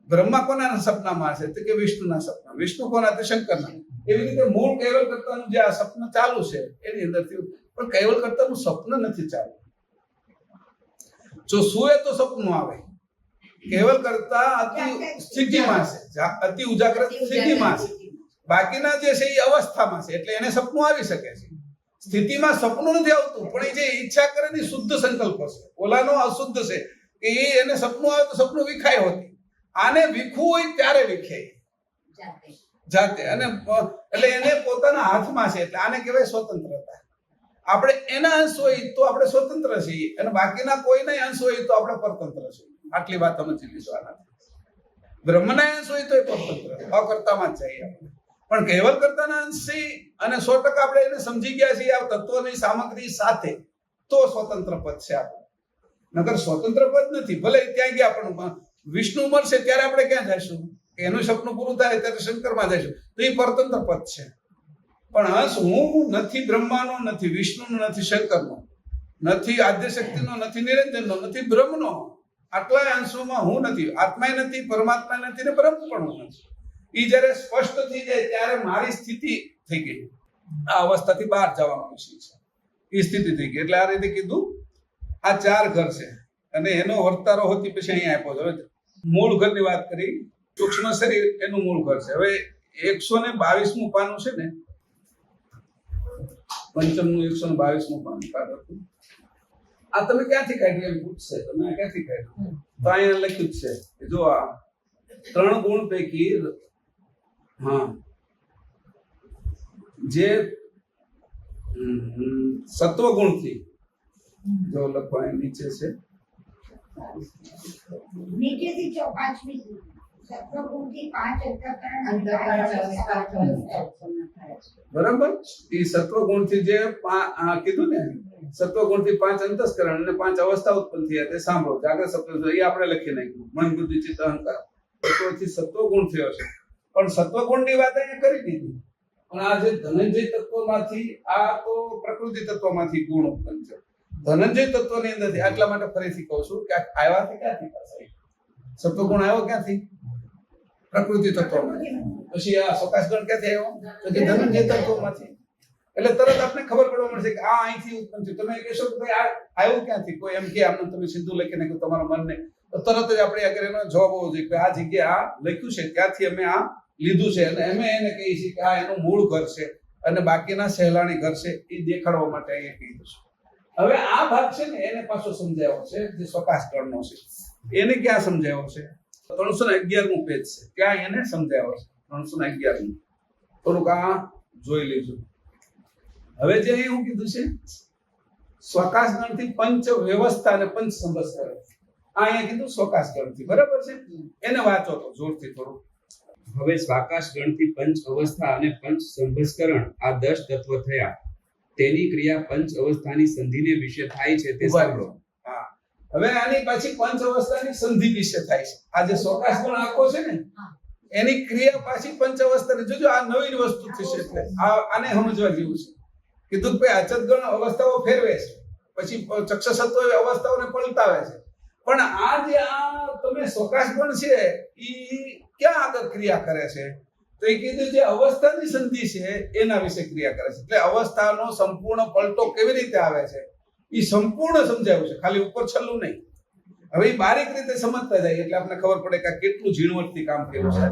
બ્રહ્મા કોના સપનામાં છે? તો કે વિષ્ણુના સપના. વિષ્ણુ કોના? તો શંકરના. એવી રીતે મૂળ કૈવલ કરતાનું જે આ સપન ચાલુ છે એની અંદરથી. પણ કૈવલ કરતાનું સપન નથી ચાલુ. જો સુએ તો સપનું આવે. કૈવલ કરતા અતિ સ્થિતિમાં છે, અતિ ઉજાગ્રત સ્થિતિમાં છે. બાકીના જે છે એ અવસ્થામાં છે, એટલે એને સપનું આવી શકે છે. સ્થિતિમાં સપનું નથી આવતું, પણ એ જે ઈચ્છા કરે ને શુદ્ધ સંકલ્પ છે. ઓલાનો અશુદ્ધ છે કે એને સપનું આવે તો સપનું વિખાય હોતી. આને વિખવું હોય ત્યારે વિખે જાતે. અને એટલે એને પોતાના હાથમાં છે. એટલે આને કહેવાય સ્વતંત્રતા. આપણે એના અંશ હોય તો આપણે સ્વતંત્ર છીએ, અને બાકીના કોઈના અંશ હોય તો આપણે પરતંત્ર છીએ. આટલી વાત સમજી લીધો. બ્રહ્મના અંશ હોય તો એ પરતંત્ર, અકર્તામાં જ જઈએ આપણે. પણ કૈવલ કરતાના અંશ છે, અને 100% આપણે એને સમજી ગયા છીએ આ તત્વની સામગ્રી સાથે, તો સ્વતંત્ર પદ છે આપણું. નકર સ્વતંત્ર પદ નથી. ભલે ત્યાં ગયા પણ વિષ્ણુ મળશે ત્યારે આપણે ક્યાં જઈશું? એનું સપનું પૂરું થાય ત્યારે શંકરમાં જઈશું, તો એ પરતંત્ર પદ છે. પણ અંશ હું નથી બ્રહ્માનો, નથી વિષ્ણુનો, નથી શંકરનો, નથી આદ્યશક્તિનો, નથી નિરંજનનો, નથી બ્રહ્મનો. આટલા અંશોમાં હું નથી. આત્માય નથી, પરમાત્મા નથી, ને બ્રહ્મ પણ હું નથી. એ જયારે સ્પષ્ટ થઈ જાય ત્યારે મારી સ્થિતિ થઈ ગઈ. આ અવસ્થાથી બહાર જવાનું છે, એ સ્થિતિ થઈ ગઈ. એટલે આ રીતે કીધું આ 4 ઘર છે, અને એનો વર્તારો હોતી પછી અહીંયા આપ્યો. હવે મૂળ ઘરની વાત કરી, સૂક્ષ્મ શરીર એનું મૂળ ઘર છે. હવે 122મું પાનું છે ને, પંચમનું 122મું પાન કાર્ડ હતું. આ તમે ક્યાંથી કાઢ્યું એમ પૂછશે, તમે આ ક્યાંથી કાઢ્યું? તો અહીંયા લખ્યું જ છે કે જો આ 3 ગુણ પૈકી જે સત્વ ગુણથી જો લખવા નીચે છે નીચેથી પાંચમી સત્વગુણથી 5 બરાબર. એ સત્વ ગુણથી જે કીધું ને, સત્વ ગુણથી 5 અંતસ્કરણ અને 5 અવસ્થા ઉત્પન્ન થયા તે સાંભળો. જાગ્રત સપ્ન એ આપણે લખી નાખ્યું. મન બુદ્ધિ ચિત્ત અહંકાર તત્વથી સત્વ ગુણ થયો છે. પણ સત્વ ગુણની વાત અહીંયા કરી દીધી. પણ આ જે ધનંજય તત્વમાંથી આ તો પ્રકૃતિ તત્વમાંથી ગુણ ઉત્પન્ન છે. ધનંજય તત્વની અંદરથી એટલા માટે ફરીથી કહું છું કે આવ્યા ક્યાંથી પાછા સત્વ ગુણ આવ્યો ક્યાંથી? પ્રકૃતિ તત્વમાંથી. પછી આ સકાશ ગણ ક્યાંથી આવ્યો? તો કે ધનંજય તત્વમાંથી. એટલે તરત આપણે ખબર પડવા મળશે કે આ અહીંથી ઉત્પન્ન થયું. તમે કહેશો કે ભાઈ આ આવ્યું ક્યાંથી? કોઈ એમ કે આમને તમે સીધું લખી નાખ્યું તમારા મનને, તો તરત જ આપણે આગળ એનો જવાબ હોવો જોઈએ કે આ જગ્યાએ આ લખ્યું છે ત્યાંથી અમે આ લીધું છે. અને અમે એને કહીએ છીએ કે આ એનું મૂળ ઘર છે અને બાકીના સહેલાણી ઘર છે એ દેખાડવા માટે અહીંયા કીધું છે. હવે આ ભાગ છે ને એને પાછો સમજાવ્યો છે જે સ્વકાશ ગણનો છે. એને ક્યાં સમજાવ્યો છે? 311મું પેજ છે ત્યાં એને સમજાવ્યો છે. 311મું થોડુંક આ જોઈ લેજો. હવે જે અહીં હું કીધું છે સ્વકાશ ગણથી પંચ વ્યવસ્થા અને પંચ સંવત્સર, આ અહીંયા કીધું સ્વકાશ ગણથી. બરાબર છે? એને વાંચો તો જોરથી થોડું. હવે સ્વાકાશ ગણથી પંચ અવસ્થા અને પંચ સંભસ્કરણ આ 10 તત્વ થયા. તેની ક્રિયા પંચ અવસ્થાની સંધિને વિશે થાય છે તે સાંભળો. હા, હવે આની પાછી પંચ અવસ્થાની સંધિ વિશે થાય છે. આ જે સ્વકાશ ગણ આખો છે ને એની ક્રિયા પાછી પંચ અવસ્થાની. જોજો આ નવીન વસ્તુ થશે એટલે આને સમજવા જેવું છે. કીધું કે અચત ગણ અવસ્થાઓ ફેરવે છે, પછી ચક્ષસત્વ અવસ્થાઓને પલટાવે છે. પણ આ જે તમે સ્વકાશ ગણ છે ઈ ક્યાં આગળ ક્રિયા કરે છે? તો એ કીધું જે અવસ્થાની સંધિ છે એના વિશે ક્રિયા કરે છે. એટલે અવસ્થાનો સંપૂર્ણ પલટો કેવી રીતે આવે છે એ સંપૂર્ણ સમજાવ્યું છે, ખાલી ઉપર છલ્લું નહીં. હવે એ બારીક રીતે સમજતા જાય એટલે આપણે ખબર પડે કે કેટલું ઝીણવટથી કામ કર્યું છે.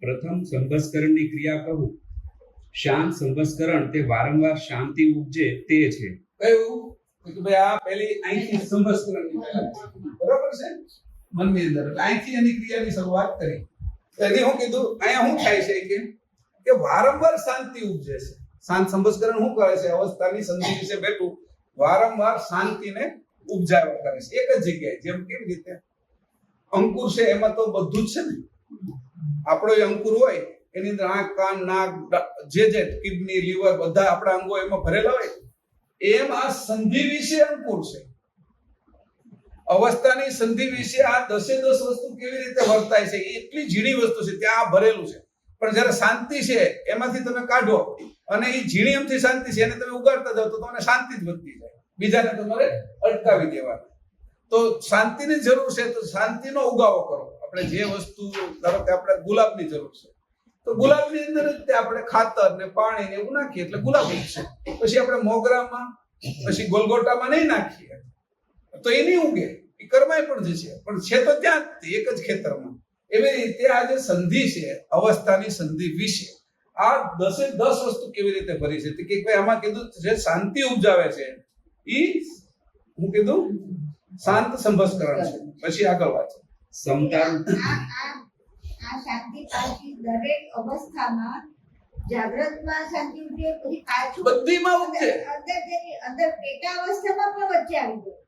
પ્રથમ સંભસ્કરણની ક્રિયા કહું. શાંત સંભસ્કરણ તે વારંવાર શાંતિ ઉપજે તે છે. કયું? કે ભાઈ આ પહેલી અહીંથી સંભસ્કરણની પહેલા બરાબર છે મનની અંદર. એટલે અહીંથી એની ક્રિયાની શરૂઆત કરી. એની હું કીધું અહીંયા શું થાય છે કે વારંવાર શાંતિ ઉપજે છે. શાંત સંભસ્કરણ શું કરે છે? અવસ્થાની સંધિ વિશે બેઠું વારંવાર શાંતિને ઉપજાવ્યા કરે છે એક જ જગ્યાએ. જેમ કેવી રીતે અંકુર છે એમાં તો બધું જ છે ને. આપણો એ અંકુર હોય એની અંદર આંખ, કાન, નાક, જે કિડની, લીવર બધા આપણા અંગો એમાં ભરેલા હોય. એમ આ સંધિ વિશે અંકુર છે. અવસ્થાની સંધિ વિશે આ 10 વસ્તુ કેવી રીતે વર્તાય છે એટલી ઝીણી વસ્તુ છે ત્યાં ભરેલું છે. પણ જયારે શાંતિ છે એમાંથી તમે કાઢો અને એ ઝીણી એમથી શાંતિ છે એને તમે ઉગાડતા જાઓ તો તમને શાંતિ જ વધતી જાય. બીજાને તમારે અટકાવી દેવાના. તો શાંતિની જરૂર છે તો શાંતિનો ઉગાવો કરો. આપણે જે વસ્તુ ધારો કે આપણે ગુલાબની જરૂર છે તો ગુલાબની અંદર જ આપણે ખાતર ને પાણી ને એવું નાખીએ એટલે ગુલાબ ઉગશે. પછી આપણે મોગરામાં પછી ગોલગોટામાં નહીં નાખીએ તો એ નહીં ઉગે. એ કરમાય પણ જશે, પણ છે તો ત્યાં એક જ ખેતરમાં. એવી રીતે આ જે સંધિ છે અવસ્થાની સંધિ વિશે આ 10 વસ્તુ કેવી રીતે ભરી છે કે ભાઈ આમાં કીધું જે શાંતિ ઉપજાવે છે ઈ હું કીધું શાંત સંભસ્કરણ છે. પછી આગળ વાંચો. સમતા આ શાંતિ પાછી દરેક અવસ્થામાં જાગ્રતમાં શાંતિ ઉપજે, પછી પાછું બધીમાં ઉપજે. અંદર પેટા અવસ્થામાં પણ વચ્ચે આવી જાય.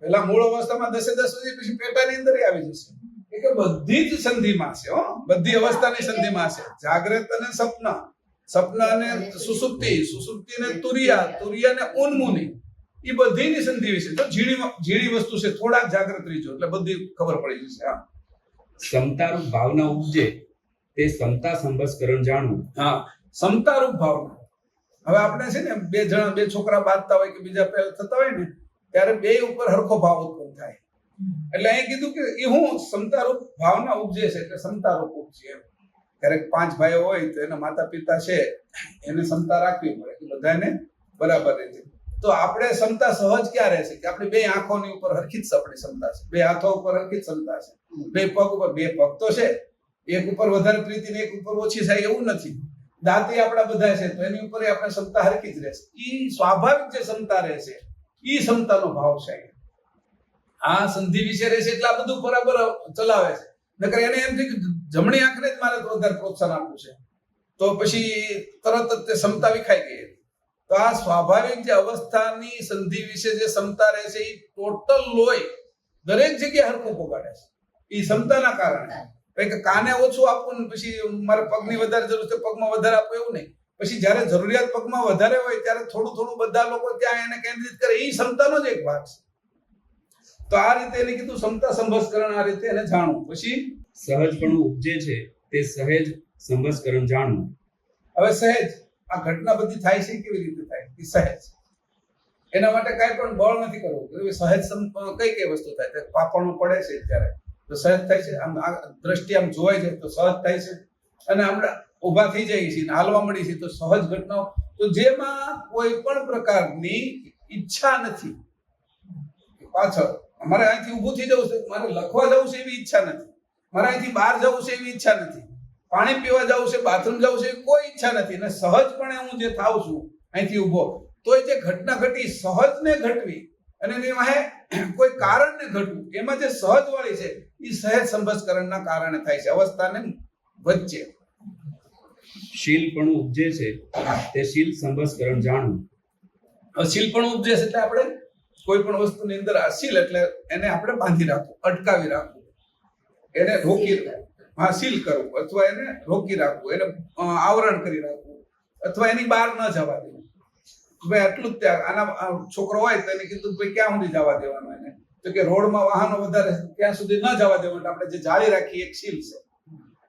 પેલા મૂળ અવસ્થામાં 10 સુધી પછી પેટાની અંદર આવી જશે. કે બધી જ સંધિમાં છે. બધી અવસ્થાની સંધિમાં છે. જાગ્રત અને સપન, સપન અને સુષુપ્તિ, સુષુપ્તિ ને તુરિયા, તુરિયા ને ઉન્મુની, એ બધીની સંધિ વિશે તો ઝીણી વસ્તુ છે. થોડાક જાગ્રત રહીજો એટલે બધી ખબર પડી જશે. હા, સમતારૂપ ભાવના ઉપજે તે સમતા સંભસ્કરણ જાણવું. હા, સમતારૂપ ભાવના. હવે આપણે છે ને બે છોકરા બાંધતા હોય કે બીજા પહેલા થતા હોય ને ત્યારે બે ઉપર હરખો ભાવ ઉત્પન્ન થાય. એટલે અહીં કીધું કે એ હું સમતારૂપ ભાવના ઉપજે છે એટલે સમતારૂપ ઉપજે. ક્યારેક 5 ભાઈઓ હોય તો એના માતા પિતા છે એને સમતા રાખવી પડે કે બધાને બરાબર રીતે. તો આપણે સમતા સહજ ક્યાં રહેશે કે આપણે બે આંખોની ઉપર હરખી જ આપણી સમતા છે, બે હાથો ઉપર હરખી જ સમતા છે, બે પગ ઉપર બે પગ તો છે, એક ઉપર વધારે પ્રીતિ ને એક ઉપર ઓછી થાય એવું નથી. દાંતી આપણા બધા છે તો એની ઉપર આપણે ક્ષમતા હરખી જ રહેશે. ઈ સ્વાભાવિક જે ક્ષમતા રહેશે ઈ ક્ષમતાનો ભાવ છે. આ સંધિ વિશે રહેશે એટલે આ બધું બરાબર ચલાવે છે. નકર એને એમ થયું કે જમણી આંખને જ મારે વધારે પ્રોત્સાહન આપવું છે તો પછી તરત જ તે ક્ષમતા વિખાઈ ગઈ. તો આ સ્વાભાવિક જે અવસ્થાની સંધિ વિશે જે ક્ષમતા રહે છે એ ટોટલ લોહી દરેક જગ્યાએ હરખું પોગાડે છે એ ક્ષમતાના કારણે. કે કાને ઓછું આપવું ને પછી મારે પગની વધારે જરૂર છે પગમાં વધારે આપવું એવું નહીં. પછી જયારે જરૂરિયાત પગમાં વધારે હોય ત્યારે થોડું થોડું બધા લોકો ત્યાં એને કેન્દ્રિત કરે એ ક્ષમતાનો જ એક ભાગ છે. તો આ રીતે એને કીધું ક્ષમતા સંભસ્કરણ આ રીતે એને જાણવું. પછી સહજપણું ઉપજે છે તે સહેજ સંભસ્કરણ જાણવું. હવે સહેજ આ ઘટના બધી થાય છે કેવી રીતે થાય એ સહેજ. એના માટે કાંઈ પણ બળ નથી કરવું. સહેજ કઈ કઈ વસ્તુ થાય પાપણું પડે છે ત્યારે તો સહજ થાય છે. આમ આ દ્રષ્ટિ આમ જોવાય છે તો સહજ થાય છે. અને આપણે ઊભા થઈ જઈએ છીએ હાલવા મળી છે તો સહજ ઘટનાઓ. તો જેમાં કોઈ પણ પ્રકારની ઈચ્છા નથી. પાછળ મારે અહીંથી ઊભું થઈ જવું છે મારે લખવા જવું છે એવી ઈચ્છા નથી. મારે અહીંથી બહાર જવું છે એવી ઈચ્છા નથી. પાણી પીવા જવું છે બાથરૂમ જવું છે કોઈ ઈચ્છા નથી. અને સહજપણે હું જે થાવ છું અહીંથી ઊભો તો જે ઘટના ઘટી સહજને ઘટવી અને એની વાહે કોઈ કારણને ઘટવું એમાં જે સહજ વાળી છે એ સહેજ સંભસ્કરણના કારણે થાય છે અવસ્થાને વચ્ચે. શીલપણું ઉપજે છે તે શીલ સંભસ્કરણ જાણવું. શીલપણું ઉપજે છે એટલે આપણે કોઈ પણ વસ્તુની અંદર આ શીલ એટલે એને આપણે બાંધી રાખવું અટકાવી રાખવું એને રોકી સીલ કરવું અથવા એને રોકી રાખવું એને આવરણ કરી રાખવું અથવા એની બહાર ન જવા દેવું. ભાઈ આટલું જ ત્યાં આના છોકરો હોય તો એને કીધું ભાઈ ક્યાં સુધી જવા દેવાનું એને તો કે રોડમાં વાહનો વધારે ત્યાં સુધી ન જવા દેવાનું. આપણે જે જાળી રાખી એક સીલ છે.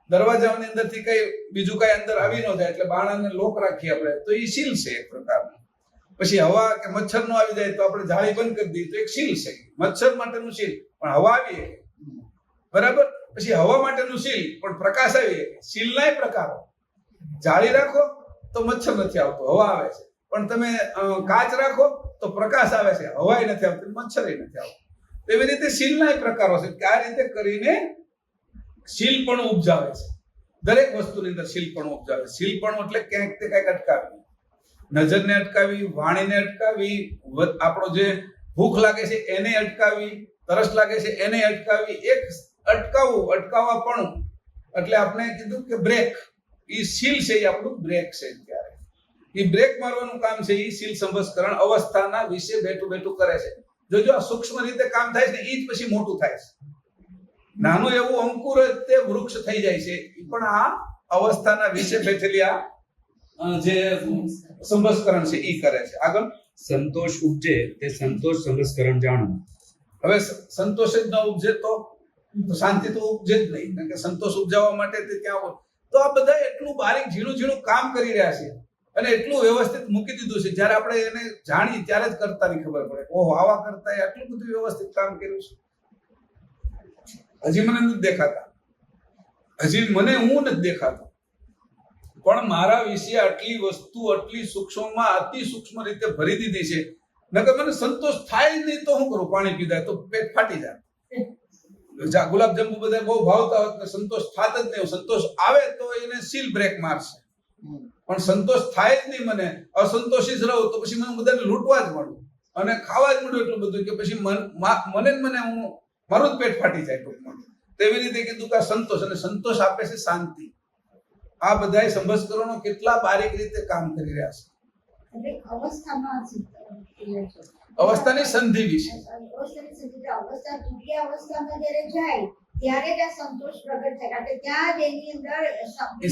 દરવાજાની અંદરથી કઈ બીજું કઈ અંદર આવી ન જાય એટલે બાણાને લોક રાખીએ આપણે તો એ સીલ છે એક પ્રકારનું. પછી હવા કે મચ્છર નો આવી જાય તો આપણે જાળી બંધ કરી દઈએ તો એક સીલ છે. મચ્છર માટેનું સીલ પણ હવા આવી બરાબર. પછી હવા માટેનું સીલ પણ પ્રકાશ આવી સીલના પ્રકારો. જાળી રાખો તો મચ્છર નથી આવતો હવા આવે છે. પણ તમે કાચ રાખો તો પ્રકાશ આવે છે હવાય નથી આવતી મચ્છર નથી આવતું. એવી રીતે સીલના પ્રકારો છે કે આ રીતે કરીને શીલપણું ઉપજાવે છે. દરેક વસ્તુની અંદર શીલપણું ઉપજાવે. શીલપણું એટલે ક્યાંક તે કંઈક અટકાવી નજરને અટકાવી વાણીને અટકાવી આપણો જે ભૂખ લાગે છે એને અટકાવી તરસ લાગે છે એને અટકાવી એક અટકાવવા પણ એટલે આપણે કીધું કે બ્રેક એ સીલ છે એ આપણું બ્રેક છે. ત્યારે એ બ્રેક મારવાનું કામ છે એ સીલ સંભસ્કરણ અવસ્થાના વિશે બેઠું બેઠું કરે છે. જો આ સૂક્ષ્મ રીતે કામ થાય છે ને એ જ પછી મોટું થાય છે. નાનું એવું અંકુર તે વૃક્ષ થઈ જાય છે એ પણ આ અવસ્થાના વિશે બેઠેલી આ જે સંભસ્કરણ છે એ કરે છે. આગળ સંતોષ ઉપજે તે સંતોષ સંભસ્કરણ જાણવું. હવે સંતોષ જ ન ઉપજે તો શાંતિ તો ઉપજે જ નહીં. કારણ કે સંતોષ ઉપજાવવા માટે તે ત્યાં તો આ બધા એટલું બારીક ઝીણું ઝીણું કામ કરી રહ્યા છે અને એટલું વ્યવસ્થિત મૂકી દીધું છે. જ્યારે આપણે એને જાણીએ ત્યારે જ કરતાની ખબર પડે ઓહો આવા કરતા આટલું બધું વ્યવસ્થિત કામ કર્યું છે. હજી મને નથી દેખાતા હજી મને હું નથી દેખાતો પણ મારા વિશે આટલી વસ્તુ આટલી સૂક્ષ્મમાં અતિ સૂક્ષ્મ રીતે ભરી દીધી છે. નકર મને સંતોષ થાય જ નહીં તો હું કરું. પાણી પીધા તો પેટ ફાટી જાય. ગુલાબ જાંબુ બધા બહુ ભાવતા હોત ને સંતોષ થાત જ નહીં. સંતોષ આવે તો એને સીલ બ્રેક મારશે પણ સંતોષ થાય જ નહીં. મને અસંતોષી જ રહું તો પછી મને બધાને લૂંટવા જ મળું અને ખાવા જ મળ્યું એટલું બધું કે પછી મને હું મારું જ પેટ ફાટી જાય ટૂંકમાં. તેવી રીતે કીધું કે સંતોષ અને સંતોષ આપે છે શાંતિ. આ બધા સંભસ્કરણો કેટલા બારીક રીતે કામ કરી રહ્યા છે. અવસ્થાની સંધિ વિશે અવસ્થા તુરીય અવસ્થામાં જ્યારે જાય ત્યારે જ આ સંતોષ પ્રગટ થાય. કારણ કે ત્યાં જ એની અંદર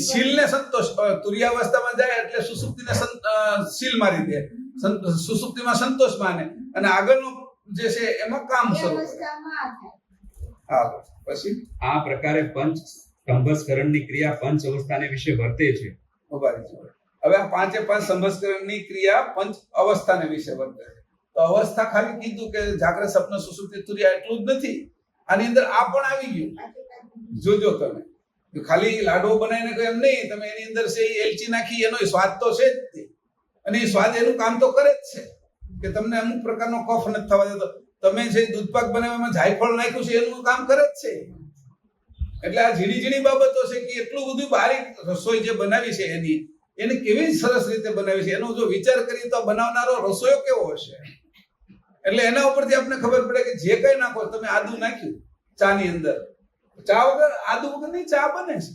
સીલને સંતોષ તુરીય અવસ્થામાં જાય એટલે સુસુપ્તિને સીલ મારી દે. સુસુપ્તિમાં સંતોષ માને અને આગળનું જે છે એમાં કામ શરૂ થાય. પછી આ પ્રકારે પંચ સંભસ્કરણની ક્રિયા પંચ અવસ્થાને વિશે વર્તે છે. હવે આ પાંચે પાંચ સંભસ્કરણની ક્રિયા પંચ અવસ્થાને વિશે વર્તે છે. તો અવસ્થા ખાલી કીધું કે જાગ્રત સ્વપ્ન સુષુપ્તિ તુરીયા એટલું જ નથી. આની અંદર આ પણ આવી ગયું. જોજો તમે ખાલી લાડવો બનાવીને કોઈ એમ નહીં તમે એની અંદર છે એલચી નાખી એનો સ્વાદ તો છે જ તે અને એ સ્વાદ એનું કામ તો કરે જ છે કે તમને અમુક પ્રકારનો કફ નથી થવા દેતો. તમે જે દૂધપાક બનાવવામાં જાયફળ નાખ્યું છે એનું કામ કરે જ છે. એટલે આ ઝીણી ઝીણી બાબતો છે કે એટલું બધું બારીક રસોઈ જે બનાવી છે એની એને કેવી સરસ રીતે બનાવી છે એનો જો વિચાર કરીએ તો બનાવનારો રસોઈયો કેવો હશે. એટલે એના ઉપરથી આપણને ખબર પડે કે જે કઈ નાખો, તમે આદુ નાખ્યું ચાની અંદર, ચા વગર આદુ વગર ની ચા બને છે,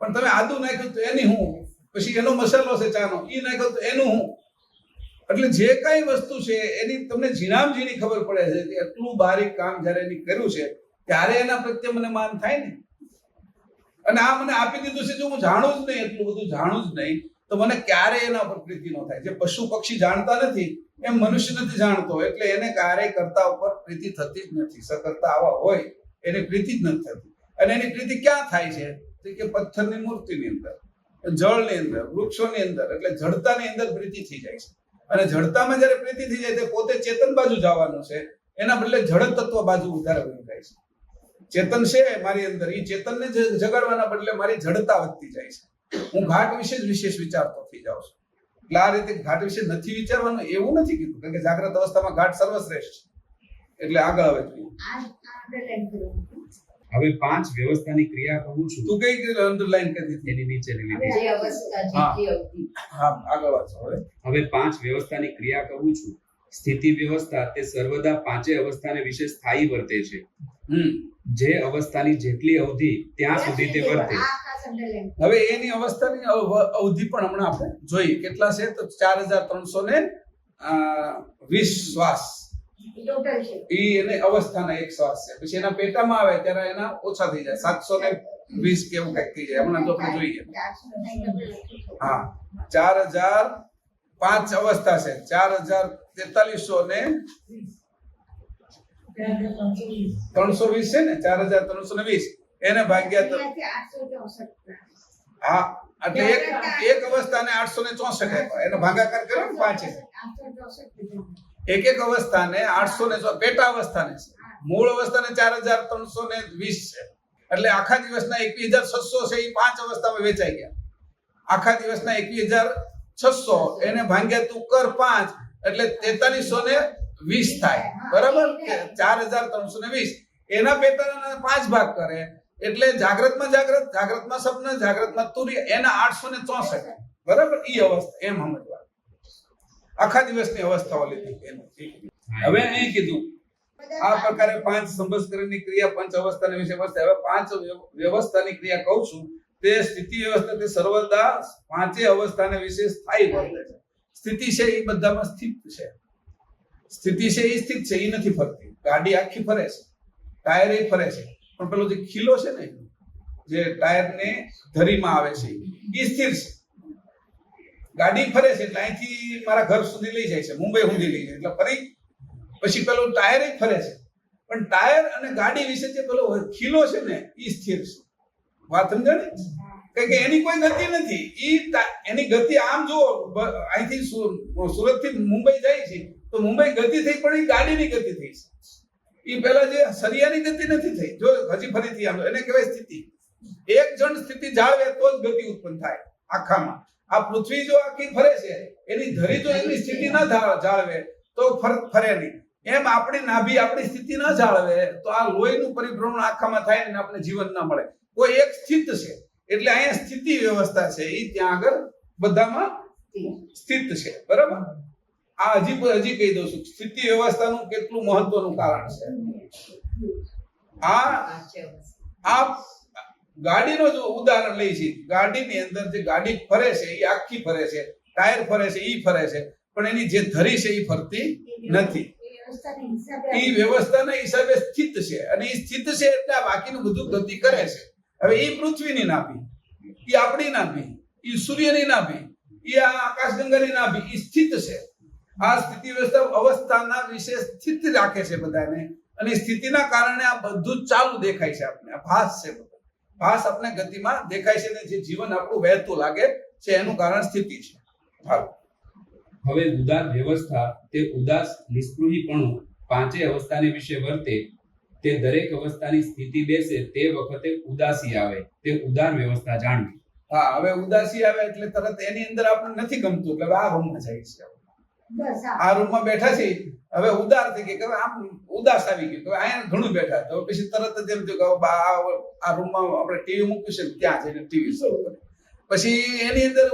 પણ તમે આદુ નાખ્યું તો એની હું, પછી એનો મસાલો છે ચાનો ઈ નાખ્યો તો એનું હું. એટલે જે કઈ વસ્તુ છે એની તમને ઝીણામ ઝીણી ખબર પડે છે કે એટલું બારીક કામ જયારે એની કર્યું છે ત્યારે એના પ્રત્યે મને માન થાય ને. અને આ મને આપી દીધું છે, જો હું જાણું જ નહીં, એટલું બધું જાણું જ નહીં, તો મને ક્યારે એના પર પ્રીતિ ન થાય. જે પશુ પક્ષી જાણતા નથી એમ મનુષ્ય નથી જાણતો, એટલે એને ક્યારેય કરતા ઉપર પ્રીતિ થતી જ નથી. સકર્તા આવા હોય એને પ્રીતિ જ નથી થતી. અને એની પ્રીતિ ક્યાં થાય છે? તો કે પથ્થરની મૂર્તિની અંદર, જળની અંદર, વૃક્ષોની અંદર, એટલે જડતાની અંદર પ્રીતિ થઈ જાય છે. અને જડતામાં જયારે પ્રીતિ થઈ જાય તે પોતે ચેતન બાજુ જવાનું છે, એના બદલે જડ તત્વ બાજુ વધારે વધી જાય છે. ચેતન છે મારી અંદર, એ ચેતનને જગાડવાના બદલે મારી જડતા વધતી જાય છે. હું ઘાટ વિશે જ વિશેષ વિચારતો થઈ જાઉં છું. એટલે આ રીતે ઘાટ વિશે નથી વિચારવાનું એવું નથી કીધું, કારણ કે જાગ્રત અવસ્થામાં ઘાટ સર્વશ્રેષ્ઠ છે. એટલે આગળ આવે જોઈએ. હવે 5 વ્યવસ્થાની ક્રિયા કહું છું. તું કઈ અંડરલાઈન કરી દીધી? એની નીચે લીધી. જે અવસ્થા જે અવધિ. હા, આગળ વાંચો હવે. 5 વ્યવસ્થાની ક્રિયા કહું છું. સ્થિતિ વ્યવસ્થા તે સર્વદા 5 અવસ્થાને વિશે સ્થાયી વર્તે છે. જે અવસ્થાની જેટલી અવધિ ત્યાં સુધી તે વર્તે. હવે એની અવસ્થાની અવધિ પણ હમણાં આપણે જોઈએ કેટલા છે, તો 4320 શ્વાસ ઈ એને અવસ્થાના એક શ્વાસ છે. પછી એના પેટામાં આવે ત્યારે એના ઓછા થઈ જાય, 720 કેવું કઈક થઈ જાય. હમણાં તો આપણે જોઈએ. હા, 4005 અવસ્થા છે, 4320 છે ને, 4320 એને ભાગ્યા હા, એટલે એક અવસ્થાને 864 આપ્યા. એનો ભાગાકાર કર્યો ને 5 એક અવસ્થાને 864 પેટા અવસ્થાને છે, મૂળ અવસ્થાને 4320 છે. એટલે આખા દિવસના 21600 છે, એ 5 અવસ્થામાં વેચાઈ ગયા. આખા દિવસના 21600 એને ભાગ્યા તું કર 5 એટલે 4320 થાય. બરાબર, 4320 એના પેટાના 5 ભાગ કરે એટલે જાગ્રતમાં જાગ્રત, જાગ્રતમાં સપના, જાગ્રતમાં તુર્ય, એના 864. બરાબર, ઈ અવસ્થા એમ સમજવા. આખા દિવસની અવસ્થાઓ લીધી. હવે અહીં કીધું આ પ્રકારે 5 સંભસ્કરણની ક્રિયા, 5 અવસ્થાની વિશે વર્તે. હવે 5 વ્યવસ્થાની ક્રિયા કહું છું. તે સ્થિતિ વ્યવસ્થા તે સર્વદા 5 અવસ્થાને વિશે સ્થાયી વર્તે છે. સ્થિતિ છે એ બધામાં સ્થિત છે. સ્થિતિ છે એ સ્થિત છે, એ નથી ફરતી. ગાડી આખી ફરે છે, ટાયર એ ફરે છે, પણ પેલો જે ખીલો છે ને, જે ટાયરને ધરીમાં આવે છે, એ સ્થિર છે. ગાડી ફરે છે એટલે અહીંથી મારા ઘર સુધી લઈ જાય છે, મુંબઈ સુધી લઈ જાય, એટલે ફરી પછી પેલું ટાયર જ ફરે છે. પણ ટાયર અને ગાડી વિશે જે પેલો ખીલો છે ને, એ સ્થિર છે. વાત સમજાણી? કે એની કોઈ ગતિ નથી. એની ગતિ આમ જો અહીંથી સુરત થી મુંબઈ જાય છે તો મુંબઈ ગતિ થઈ, પણ એ ગાડીની ગતિ થઈ છે. એ પેલા જે સરિયાની ગતિ નથી થઈ. જો હજી ફરીથી આમ એને કહેવાય સ્થિતિ. એક જણ સ્થિતિ જાળવે તો જ ગતિ ઉત્પન્ન થાય આખામાં. આ પૃથ્વી જો આખી ફરે છે, એની ધરી જો એની સ્થિતિ ના જાળવે તો ફરે નહીં. એમ આપણી નાભી આપણી સ્થિતિ ના જાળવે તો આ લોહીનું પરિભ્રમણ આખામાં થાય ને આપણે જીવન ના મળે. કોઈ એક સ્થિત છે, એટલે અહીંયા સ્થિતિ વ્યવસ્થા છે, એ ત્યાં આગળ બધામાં સ્થિત છે. બરાબર, આ હજી કહી દઉં છું સ્થિતિ વ્યવસ્થાનું કેટલું મહત્વનું કારણ છે. આ ગાડીનો જો ઉદાહરણ લઈ છે, ગાડીની અંદર જે ગાડી ફરે છે એ આખી ફરે છે, ટાયર ફરે છે, ઈ ફરે છે, પણ એની જે ધરી છે એ ફરતી નથી. એ વ્યવસ્થાના હિસાબે સ્થિત છે, અને એ સ્થિત છે એટલે આ બાકીનું બધું ગતિ કરે છે. હવે એ પૃથ્વીની નાભી, એ આપણી નાભી, એ સૂર્યની નાભી, એ આ આકાશગંગાની નાભી, એ સ્થિત છે. આ સ્થિતિ વ્યવસ્થા અવસ્થાના વિશે સ્થિત રાખે છે બધાને, અને સ્થિતિના કારણે આ બધું જ ચાલુ દેખાય છે. આપણે આ ભાસ છે, ભાસ આપણે ગતિમાં દેખાય છે, ને જે જીવન આપણું વહેતું લાગે છે એનું કારણ સ્થિતિ છે. હવે ઉદાર વ્યવસ્થા તે ઉદાસ નિસ્પૃહીપણું 5 અવસ્થાને વિશે વર્તે. તે દરેક અવસ્થાની સ્થિતિ બેસે તે વખતે ઉદાસી આવે. તે ઉદાર વ્યવસ્થા જાણવી. હા, હવે ઉદાસી આવે એટલે તરત એની અંદર આપણને નથી ગમતું, એટલે આ રૂમમાં જાય છે. આ રૂમમાં બેઠા છે, હવે ઉદાર થઈ ગઈ, આમ ઉદાસ આવી ગયું, અહીંયા ઘણું બેઠા, તો પછી તરત જ એમ થયું કે આ રૂમમાં આપણે ટીવી મૂક્યું છે, ત્યાં જઈને ટીવી શરૂ કરે. પછી એની અંદર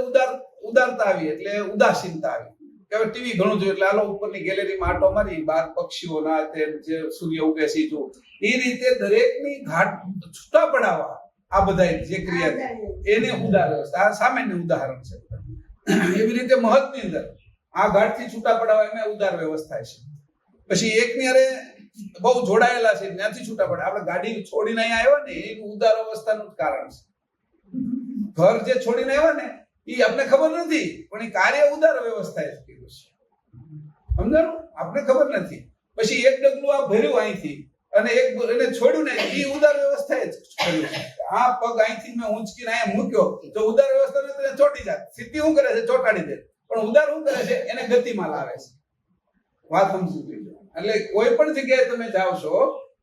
ઉદારતા આવી એટલે ઉદાસીનતા આવી કે હવે ટીવી ઘણું જોયું એટલે હાલો ઉપરની ગેલેરીમાં આટો મારી બહાર પક્ષીઓના તે જે સૂર્ય ઉગે છે જો એ રીતે દરેકની ઘાટ છૂટા પડાવવા આ બધા જે ક્રિયા છે એને ઉદાર વ્યવસ્થા આ સામાન્ય ઉદાહરણ છે. એવી રીતે મહત્વની અંદર આ ઘાટથી છૂટા પડાવવા એમાં ઉદાર વ્યવસ્થા છે. પછી એકની અરે બહુ જોડાયેલા છે ત્યાંથી છૂટા પડે આપણે ગાડી છોડીને અહીંયા આવ્યા ને એ ઉદાર અવસ્થાનું જ કારણ છે. ઘર જે છોડીને આવ્યા ને એ આપણે ખબર નથી પણ એ કાર્ય ઉદાર વ્યવસ્થાએ જ કર્યું છે. સમજાણું? આપણે ખબર નથી. પછી એક ડગલું આ ભર્યું અહીંથી અને એક એને છોડ્યું ને એ ઉદાર વ્યવસ્થાએ જ કર્યું છે. આ પગ અહીંથી મેં ઊંચકીને અહીંયા મૂક્યો તો ઉદાર વ્યવસ્થાને તો ચોટી જાય. સિદ્ધિ શું કરે છે? ચોટાડી દે. પણ ઉદાર શું કરે છે? એને ગતિમાં લાવે છે. વાત સમજી લેજો. એટલે કોઈ પણ જગ્યાએ તમે જાઓ છો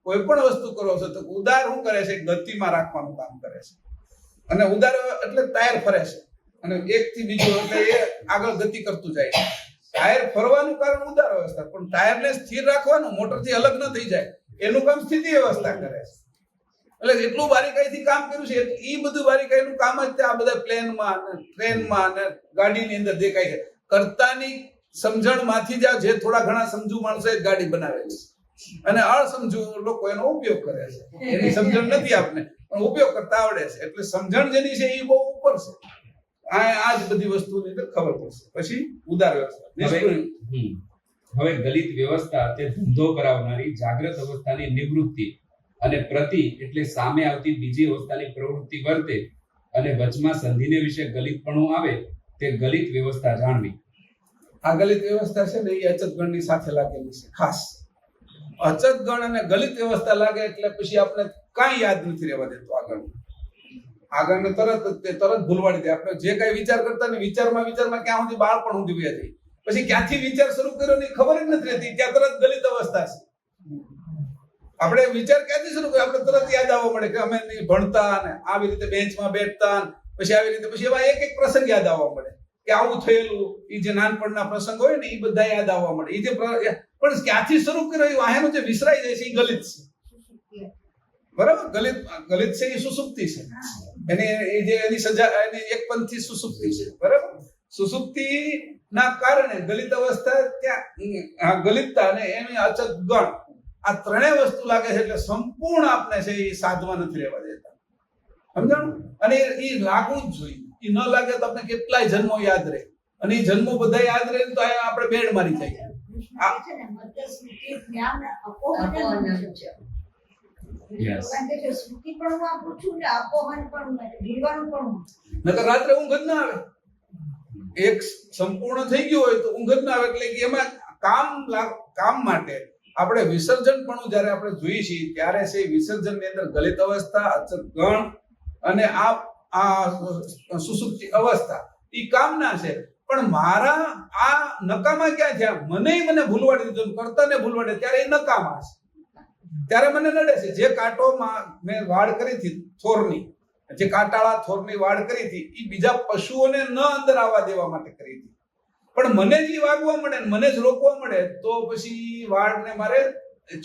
કોઈ પણ વસ્તુ કરો છો તો ઉદાર શું કરે છે? ગતિમાં રાખવાનું કામ કરે છે. અને ઉદાર એટલે ટાયર ફરે છે અને એક થી બીજો એટલે એ આગળ ગતિ કરતું જાય છે. ટાયર ફરવાનું કારણ ઉદાર વ્યવસ્થા પણ ટાયરને સ્થિર રાખવાનું મોટરથી અલગ ન થઈ જાય એનું કામ સ્થિતિ વ્યવસ્થા કરે છે. એટલે એટલું બારીકાઈથી કામ કર્યું છે એ બધું બારીકાઈનું કામ જ આ બધા પ્લેનમાં અને ટ્રેનમાં અને ગાડીની અંદર દેખાય છે. કર્તાની સમજણમાંથી જે થોડા ઘણા સમજુ માણસો ગાડી બનાવેલી છે અને અસમજુ લોકો એનો ઉપયોગ કરે છે. એની સમજણ નથી આપને પણ ઉપયોગ કરતા આવડે છે એટલે સમજણ જેની છે એ બહુ ઉપર છે. આ જ બધી વસ્તુની અંદર ખબર પડશે. પછી ઉદાર વ્યવસ્થા હવે ગલિત વ્યવસ્થા તે ધંધો કરાવનારી જાગ્રત અવસ્થાની નિવૃત્તિ અને પ્રતિ એટલે સામે આવતી બીજી અવસ્થાની પ્રવૃત્તિ વર્તે અને વચમાં સંધિને વિશે ગલિતપણું આવે તે ગલિત વ્યવસ્થા જાણવી. આ ગલિત વ્યવસ્થા છે ને એ અચત ગણની સાથે લાગેલી છે. ખાસ અચત ગણ અને ગલિત વ્યવસ્થા લાગે એટલે પછી આપણે કાંઈ યાદ નથી રહેવા દેતું. આગળને તરત ભૂલવાડી દે. આપણે જે કઈ વિચાર કરતા ને વિચારમાં ક્યાં સુધી બાળપણ સુધી વયા જાય. પછી ક્યાંથી વિચાર શરૂ કર્યો ને ખબર જ નથી રહેતી. ત્યાં તરત ગલિત અવસ્થા છે. આપણે વિચાર ક્યાંથી શરૂ કર્યો આપણે તરત યાદ આવવા મળે કે અમે ભણતા ને આવી રીતે બેન્ચમાં બેઠતા પછી આવી રીતે પછી એવા એક પ્રસંગ યાદ આવવા મળે કે આવું થયેલું. એ જે નાનપણના પ્રસંગ હોય ને એ બધા યાદ આવવા મળે. એ જે પણ ક્યાંથી શરૂ કર્યો એ વાહેનો જે વિસરાઈ જાય છે એ ગલિત છે. બરાબર? ગલિત છે એ સુસુપ્તિ છે. એની સજા એની એક પંથી સુસુપ્તિ છે. બરાબર? સુસુપ્તિ ના કારણે ગલિત અવસ્થા ત્યાં ગલિતતા અને એની અચત ગણ આ ત્રણેય વસ્તુ લાગે છે એટલે સંપૂર્ણ આપણે છે એ સાધવા નથી રહેવા દેતા. સમજાણું? અને એ લાગવું જ જોઈએ. એ ન લાગે તો આપણે કેટલાય જન્મો યાદ રહે અને એ જન્મો બધા યાદ રહે તો આપણે બેડ મારી જાય. નકર રાત્રે ઊંઘ જ ના આવે. એક સંપૂર્ણ થઈ ગયું હોય તો ઊંઘ જ ના આવે. એટલે કે એમાં કામ માટે આપણે વિસર્જનપણું જયારે આપણે જોઈએ છીએ ત્યારે છે વિસર્જનની અંદર ગલિત અવસ્થા અચત ગણ અને આ સુસુપ્તિ અવસ્થા એ કામના છે. પણ મારા આ નકામા ક્યાં થયા? મને ભૂલવાડી દીધો કર્તાને ભૂલવાડે ત્યારે એ નકામા છે. ત્યારે મને નડે છે. જે કાંટોમાં મેં વાડ કરી હતી થોરની જે કાંટાળા થોરની વાડ કરી હતી એ બીજા પશુઓને ન અંદર આવવા દેવા માટે કરી હતી. પણ મને જ વાગવા મળે મને જ રોકવા મળે તો પછી વાડને મારે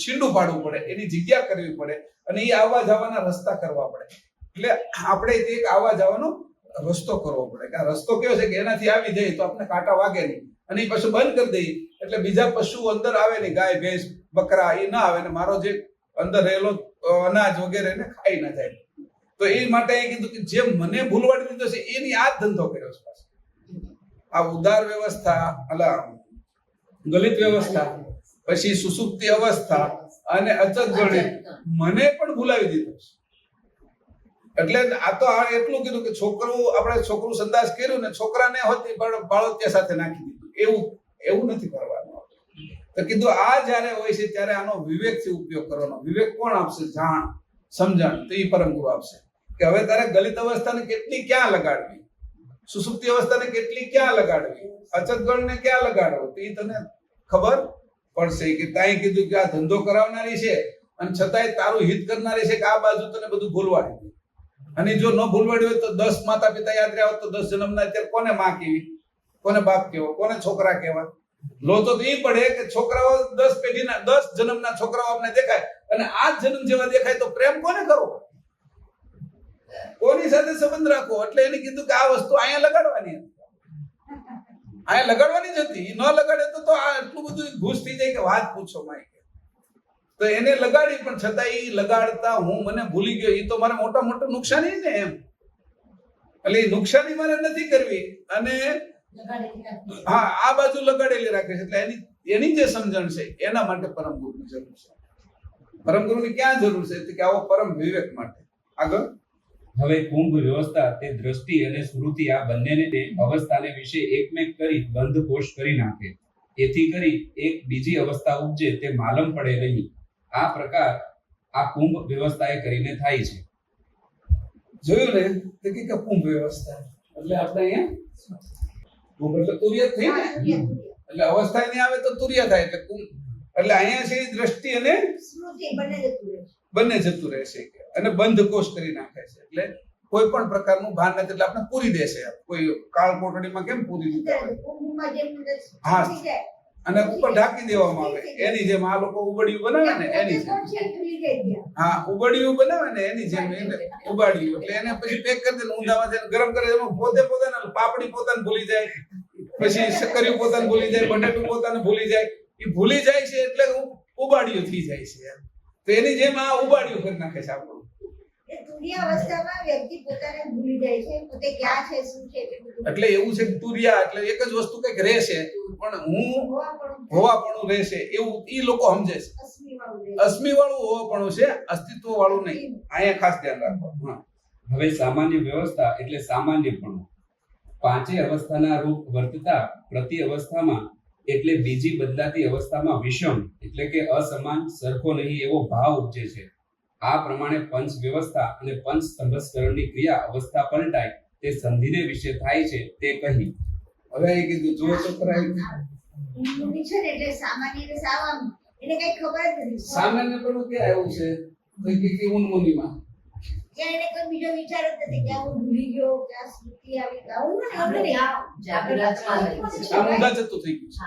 છીંડું પાડવું પડે. એની જગ્યા કરવી પડે અને એ આવવા જવાના રસ્તા કરવા પડે. એટલે આપણે એક આવવા જવાનો રસ્તો કરવો પડે કે આ રસ્તો કેવો છે કે એનાથી આવી જાય તો આપણે કાંટા વાગે નહીં અને એ પાછું બંધ કરી દઈએ એટલે બીજા પશુઓ અંદર આવે નહીં. ગાય ભેંસ બકરા એ ના આવે ને મારો જે અંદર રહેલો અનાજ વગેરે એને ખાઈ ના જાય. તો એ માટે એ કીધું કે જે મને ભૂલવાડી દીધો છે એની આ ધંધો કર્યો છે. આ ઉદાર વ્યવસ્થા ગલિત વ્યવસ્થા પછી સુસુપ્તિ અવસ્થા અને અચત ગણે મને પણ ભૂલાવી દીધો છે. એટલે આ તો એટલું કીધું કે છોકરું સંદાસ કર્યું ને છોકરાને હોતી બાળોત્યા સાથે નાખી દીધું. એવું નથી કરવાનું. તો કીધું આ જયારે હોય છે ત્યારે આનો વિવેકથી ઉપયોગ કરવાનો. વિવેક કોણ આપશે? જાણ સમજણ તો એ પરમ ગુરુ આપશે કે હવે તારે ગલિત અવસ્થાને કેટલી ક્યાં લગાડવી, સુસુપ્તિ અવસ્થાને કેટલી ક્યાં લગાડવી, અચત ગણને ક્યાં લગાડવો તો એ તને ખબર પડશે. કે તાઈ કીધું કે આ ધંધો કરાવનારી છે અને છતાંય તારું હિત કરનારી છે કે આ બાજુ તને બધું ભૂલવાડી દે. અને જો ન ભૂલવાડી હોય તો 10 માતા પિતા યાદ રહ્યા હોત તો 10 જન્મના અત્યારે કોને માં કેવી, કોને બાપ કેવો, કોને છોકરા કેવા? લો તો એ પડે કે છોકરાઓ 10 પેઢીના 10 જન્મના છોકરાઓ આપણે દેખાય અને આ જન્મ જેવા દેખાય તો પ્રેમ કોને કરવો, કોની સાથે સંબંધ રાખવો? એટલે એને કીધું કે આ વસ્તુ અહીંયા લગાડવાની. આ લગાડવાની જ હતી, ઈ ન લગાડે તો આ એટલું બધું ઘૂસ થઈ જાય કે વાત પૂછો માય. તો એને લગાડી પણ છતાં ઈ લગાડતા હું મને ભૂલી ગયો, ઈ તો મારે મોટા મોટું નુકસાની ને એમ. એટલે ઈ નુકસાની મારે નથી કરવી અને હા આ બાજુ લગાડેલી રાખે છે. એટલે એની જે સમજણ છે એના માટે પરમ ગુરુની જરૂર છે. પરમ ગુરુની ક્યાં જરૂર છે? કે આવો પરમ વિવેક માટે. આગળ હવે કુંભ વ્યવસ્થા તે દ્રષ્ટિ અને સ્મૃતિ આ બંનેને તે અવસ્થાને વિશે એકમેક કરી બંધ કોષ કરી નાખે, એથી કરી એક બીજી અવસ્થા ઉપજે તે માલમ પડે નહીં. આ પ્રકાર આ કુંભ વ્યવસ્થાએ કરીને થાય છે. જોયું ને તો કે કુંભ વ્યવસ્થા એટલે આપણે અહીંયા કુંભ એટલે તુર્ય થઈ ને, એટલે અવસ્થા નહીં આવે તો તુર્ય થાય એટલે કુંભ. એટલે અહીંયા છે દ્રષ્ટિ અને સ્મૃતિ બંને જતું રહે છે. બંને જતું રહેશે અને બંધ કોષ કરી નાખે છે. એટલે કોઈ પણ પ્રકારનું ભાન નથી. એટલે આપણે પૂરી દેશે. કોઈ કાળ કોટડીમાં કેમ પૂરી દીધા હોય હા, અને ઉપર ઢાંકી દેવામાં આવે એની જેમ આ લોકો ઉબડિયું બનાવે ને એની જેમ. હા ઉબડિયું બનાવે ને એની જેમ એને ઉબાડ્યું એટલે એને પછી પેક કરી દે ઊંધામાં જઈને ગરમ કરે. એમાં પોતે પોતાને પાપડી પોતાને ભૂલી જાય, પછી શકરિયું પોતાને ભૂલી જાય, બટાટું પોતાને ભૂલી જાય. એ ભૂલી જાય છે એટલે ઉબાડ્યું થઈ જાય છે. તો એની જેમ આ ઉબાડ્યું કરી નાખે છે આપણું. અવસ્થામાં વ્યક્તિ પોતાને ભૂલી જાય છે, પોતે ક્યાં છે શું છે. એટલે એવું છે કે તુર્યા એટલે એક જ વસ્તુ કઈક રહેશે પણ હું હોવાપણું રહેશે એવું ઈ લોકો સમજે છે. અસ્મી વાળું હોવાપણું છે, અસ્તિત્વ વાળું નહીં. અહીંયા ખાસ ધ્યાન રાખવાનું. હવે સામાન્ય વ્યવસ્થા એટલે સામાન્યપણું. પાંચેય અવસ્થાના રૂપ વર્તતા પ્રતિ અવસ્થામાં એટલે બીજી બદલાતી અવસ્થામાં વિષમ એટલે કે અસમાન સરખો નહીં એવો ભાવ ઉપજે છે. આ પ્રમાણે પંચ વ્યવસ્થા અને પંચ સંભસ્કરણની ક્રિયા અવસ્થા પલટાય તે સંધિને વિશે થાય છે તે કહી. હવે એ કીધું જો તો કરાય છે ને એટલે સામાન્ય ને સામાન્ય એને કઈ ખબર જ નથી. સામાન્ય પણ ક્યાં આવ્યું છે તો કે ઉન્મુનિમાં ત્યાં એને કોઈ બીજો વિચાર જ નથી કે હું ભૂલી ગયો કે આ સ્મૃતિ આવી આવું નહીં. આ ઊંધા જતું થઈ ગયું છે.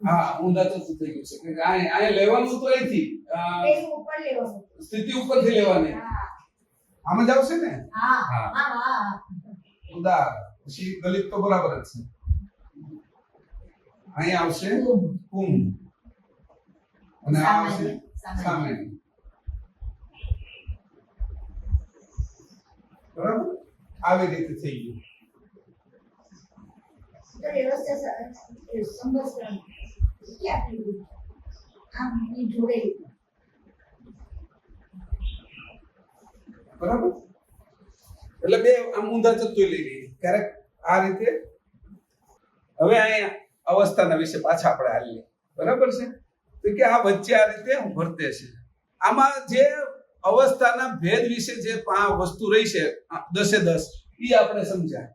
હા ઊંધા જતું થઈ ગયું છે કે આ લેવાનું તો અહીંથી ઉપર લેવાનું સ્થિતિ ઉપરથી લેવાની. આમ જ આવશે ને ઊંધા પછી ગલિત તો બરાબર જ છે. અહીંયા આવશે કુંભ અને આ આવશે સામાન્ય. બરાબર આવી રીતે થઈ ગયું. તો વ્યવસ્થા સંભસ્કરણ ક્યાં પીવું આમ જોડેલી. બરાબર એટલે બે આમ ઊંધા જતું લઈ લઈએ ક્યારેક આ રીતે. હવે અહીંયા અવસ્થાના વિશે પાછા આપણે હાલીએ. બરાબર છે તો કે આ વચ્ચે આ રીતે વર્તે છે. આમાં જે અવસ્થાના ભેદ વિશે જે વસ્તુ રહી છે 10 એ આપણે સમજ્યા.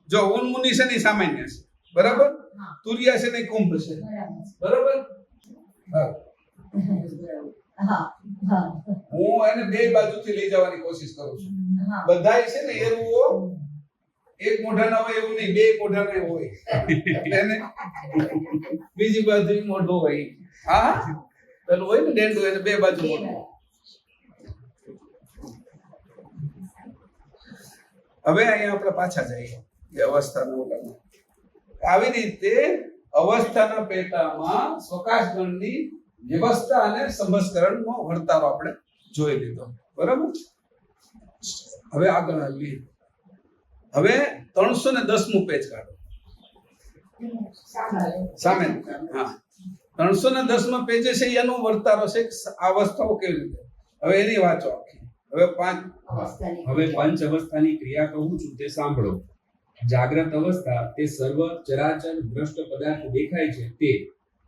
જો ઉન્મુનિ છે ને સામાન્ય છે બરાબર, તુર્યા છે ને કુંભ છે બરાબર. હું એને બે બાજુથી લઈ જવાની કોશિશ કરું છું. બધાય છે ને એરુઓ એક મોઢાના હોય એવું નહીં, બે મોઢાના હોય. એને બીજી બાજુ મોઢો હોય. હા પેલું હોય ને ડેન્ડું એને બે બાજુ મોઢું. હવે અહીંયા આપણે પાછા જઈએ અવસ્થાના ઓલામાં. આવી રીતે અવસ્થાના પેટામાં સ્વકાશગણની વ્યવસ્થા અને સંભસ્કરણનો વર્તારો આપણે જોઈ લીધો. બરાબર. હવે આગળ આવીએ. હવે 310મું પેજ કાઢો સામે. હા 310માં પેજે છે એનો વર્તારો છે અવસ્થાઓ કેવી રીતે. હવે એની વાંચો આખી. હવે પંચ અવસ્થાની ક્રિયા કહું છું તે સાંભળો. જાગ્રત અવસ્થા તે સર્વ ચરાચર દ્રષ્ટ પદાર્થ દેખાય છે તે,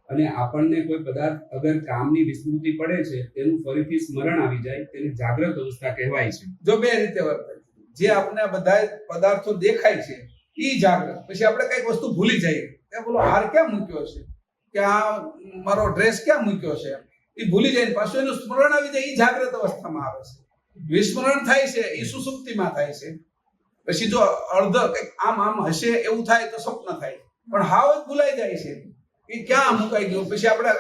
અને આપણને કોઈ પદાર્થ અગર કામની વિસ્મૃતિ પડે છે તેનું ફરીથી સ્મરણ આવી જાય તેને જાગ્રત અવસ્થા કહેવાય છે. જો બે રીતે વર્તે. જે આપણે બધા પદાર્થો દેખાય છે ઈ જાગ્રત. પછી આપણે કઈક વસ્તુ ભૂલી જઈએ કે બોલો હાર ક્યાં મૂક્યો છે, કે આ મારો ડ્રેસ ક્યાં મૂક્યો છે, એ ભૂલી જાય પાછું એનું સ્મરણ આવી જાય, ઈ જાગ્રત અવસ્થામાં આવે છે. વિસ્મરણ થાય છે એ સુસુપ્તિમાં થાય છે. પછી જો અર્ધ કઈક આમ હશે એવું થાય તો સ્વપ્ન થાય, પણ હાવ જ ભૂલાઈ જાય છે એ ક્યાં મુકાઈ ગયું. પછી આપણે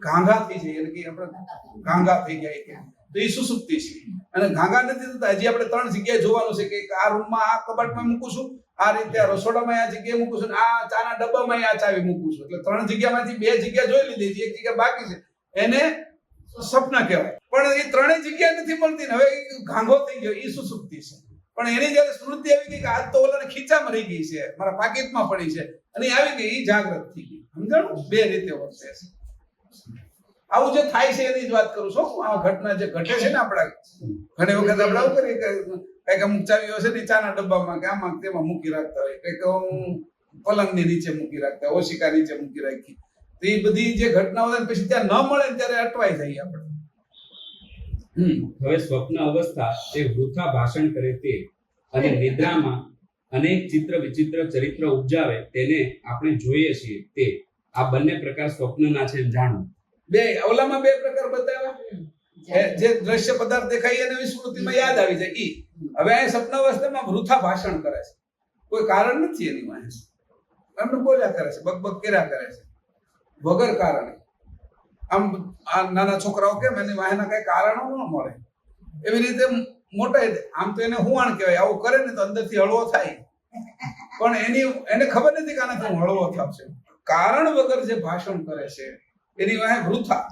ઘાંઘા થઈ જઈએ કે આપણે ઘાંઘા થઈ જાય કે તો એ સુસુપ્તિ છે. અને ઘાંઘા નથી થતા. હજી આપણે 3 જગ્યાએ જોવાનું છે કે આ રૂમમાં આ કબાટમાં મૂકું છું, આ રીતે આ રસોડામાં આ જગ્યાએ મૂકું છું, આ ચાના ડબ્બામાં આ ચાવી મૂકું છું. એટલે 3 જગ્યામાંથી 2 જગ્યા જોઈ લીધી છે, 1 જગ્યા બાકી છે, એને સપના કહેવાય. પણ એ 3 જગ્યા નથી મળતી ને હવે ઘાંઘો થઈ ગયો, એ સુસુપ્તિ છે. પણ એની જયારે સ્મૃતિ આવી ગઈ કે આજ તો ઓલાને ખીચામાં રહી ગઈ છે, મારા પાકીટમાં પડી છે, અને એ આવી ગઈ, એ જાગૃત થઈ ગઈ. સમજાણું? 2 રીતે વર્તે છે. આવું જે થાય છે એની જ વાત કરું છું. આ ઘટના જે ઘટે છે ને આપણા ઘણી વખત આપણે આવું કરીએ કે કઈક અમુક ચાવીઓ છે ને ચાના ડબ્બામાં કે આમાં તેમાં મૂકી રાખતા હોય, કઈક પલંગની નીચે મૂકી રાખતા હોય, ઓશિકા નીચે મૂકી રાખી. તો એ બધી જે ઘટનાઓ થાય પછી ત્યાં ન મળે ત્યારે અટવાઈ જાય આપણે. હવે સ્વપ્ન અવસ્થા તે વૃથા ભાષણ કરે તે અને નિદ્રામાં અનેક ચિત્ર વિચિત્ર ચરિત્ર ઉપજાવે તેને આપણે જોઈએ છીએ તે આ બંને પ્રકાર સ્વપ્નના છે એમ જાણવું. ઓલામાં 2 પ્રકાર બતાવ્યા. જે દ્રશ્ય પદાર્થ દેખાય એને વિસ્મૃતિમાં યાદ આવી જાય ઈ. હવે આ સ્વપ્ન અવસ્થામાં વૃથા ભાષણ કરે છે, કોઈ કારણ નથી એની પાસે, એમને બોલ્યા કરે છે, બકબક કર્યા કરે છે વગર કારણે. આમ આ નાના છોકરાઓ કેમ એની વાહેના કઈ કારણો ન મળે, એવી રીતે મોટા આમ તો એને હુવાણ કહેવાય. આવું કરે ને તો અંદરથી હળવો થાય, પણ એને ખબર નથી કે આનાથી હું હળવો થશે. કારણ વગર જે ભાષણ કરે છે એની વાહે વૃથા,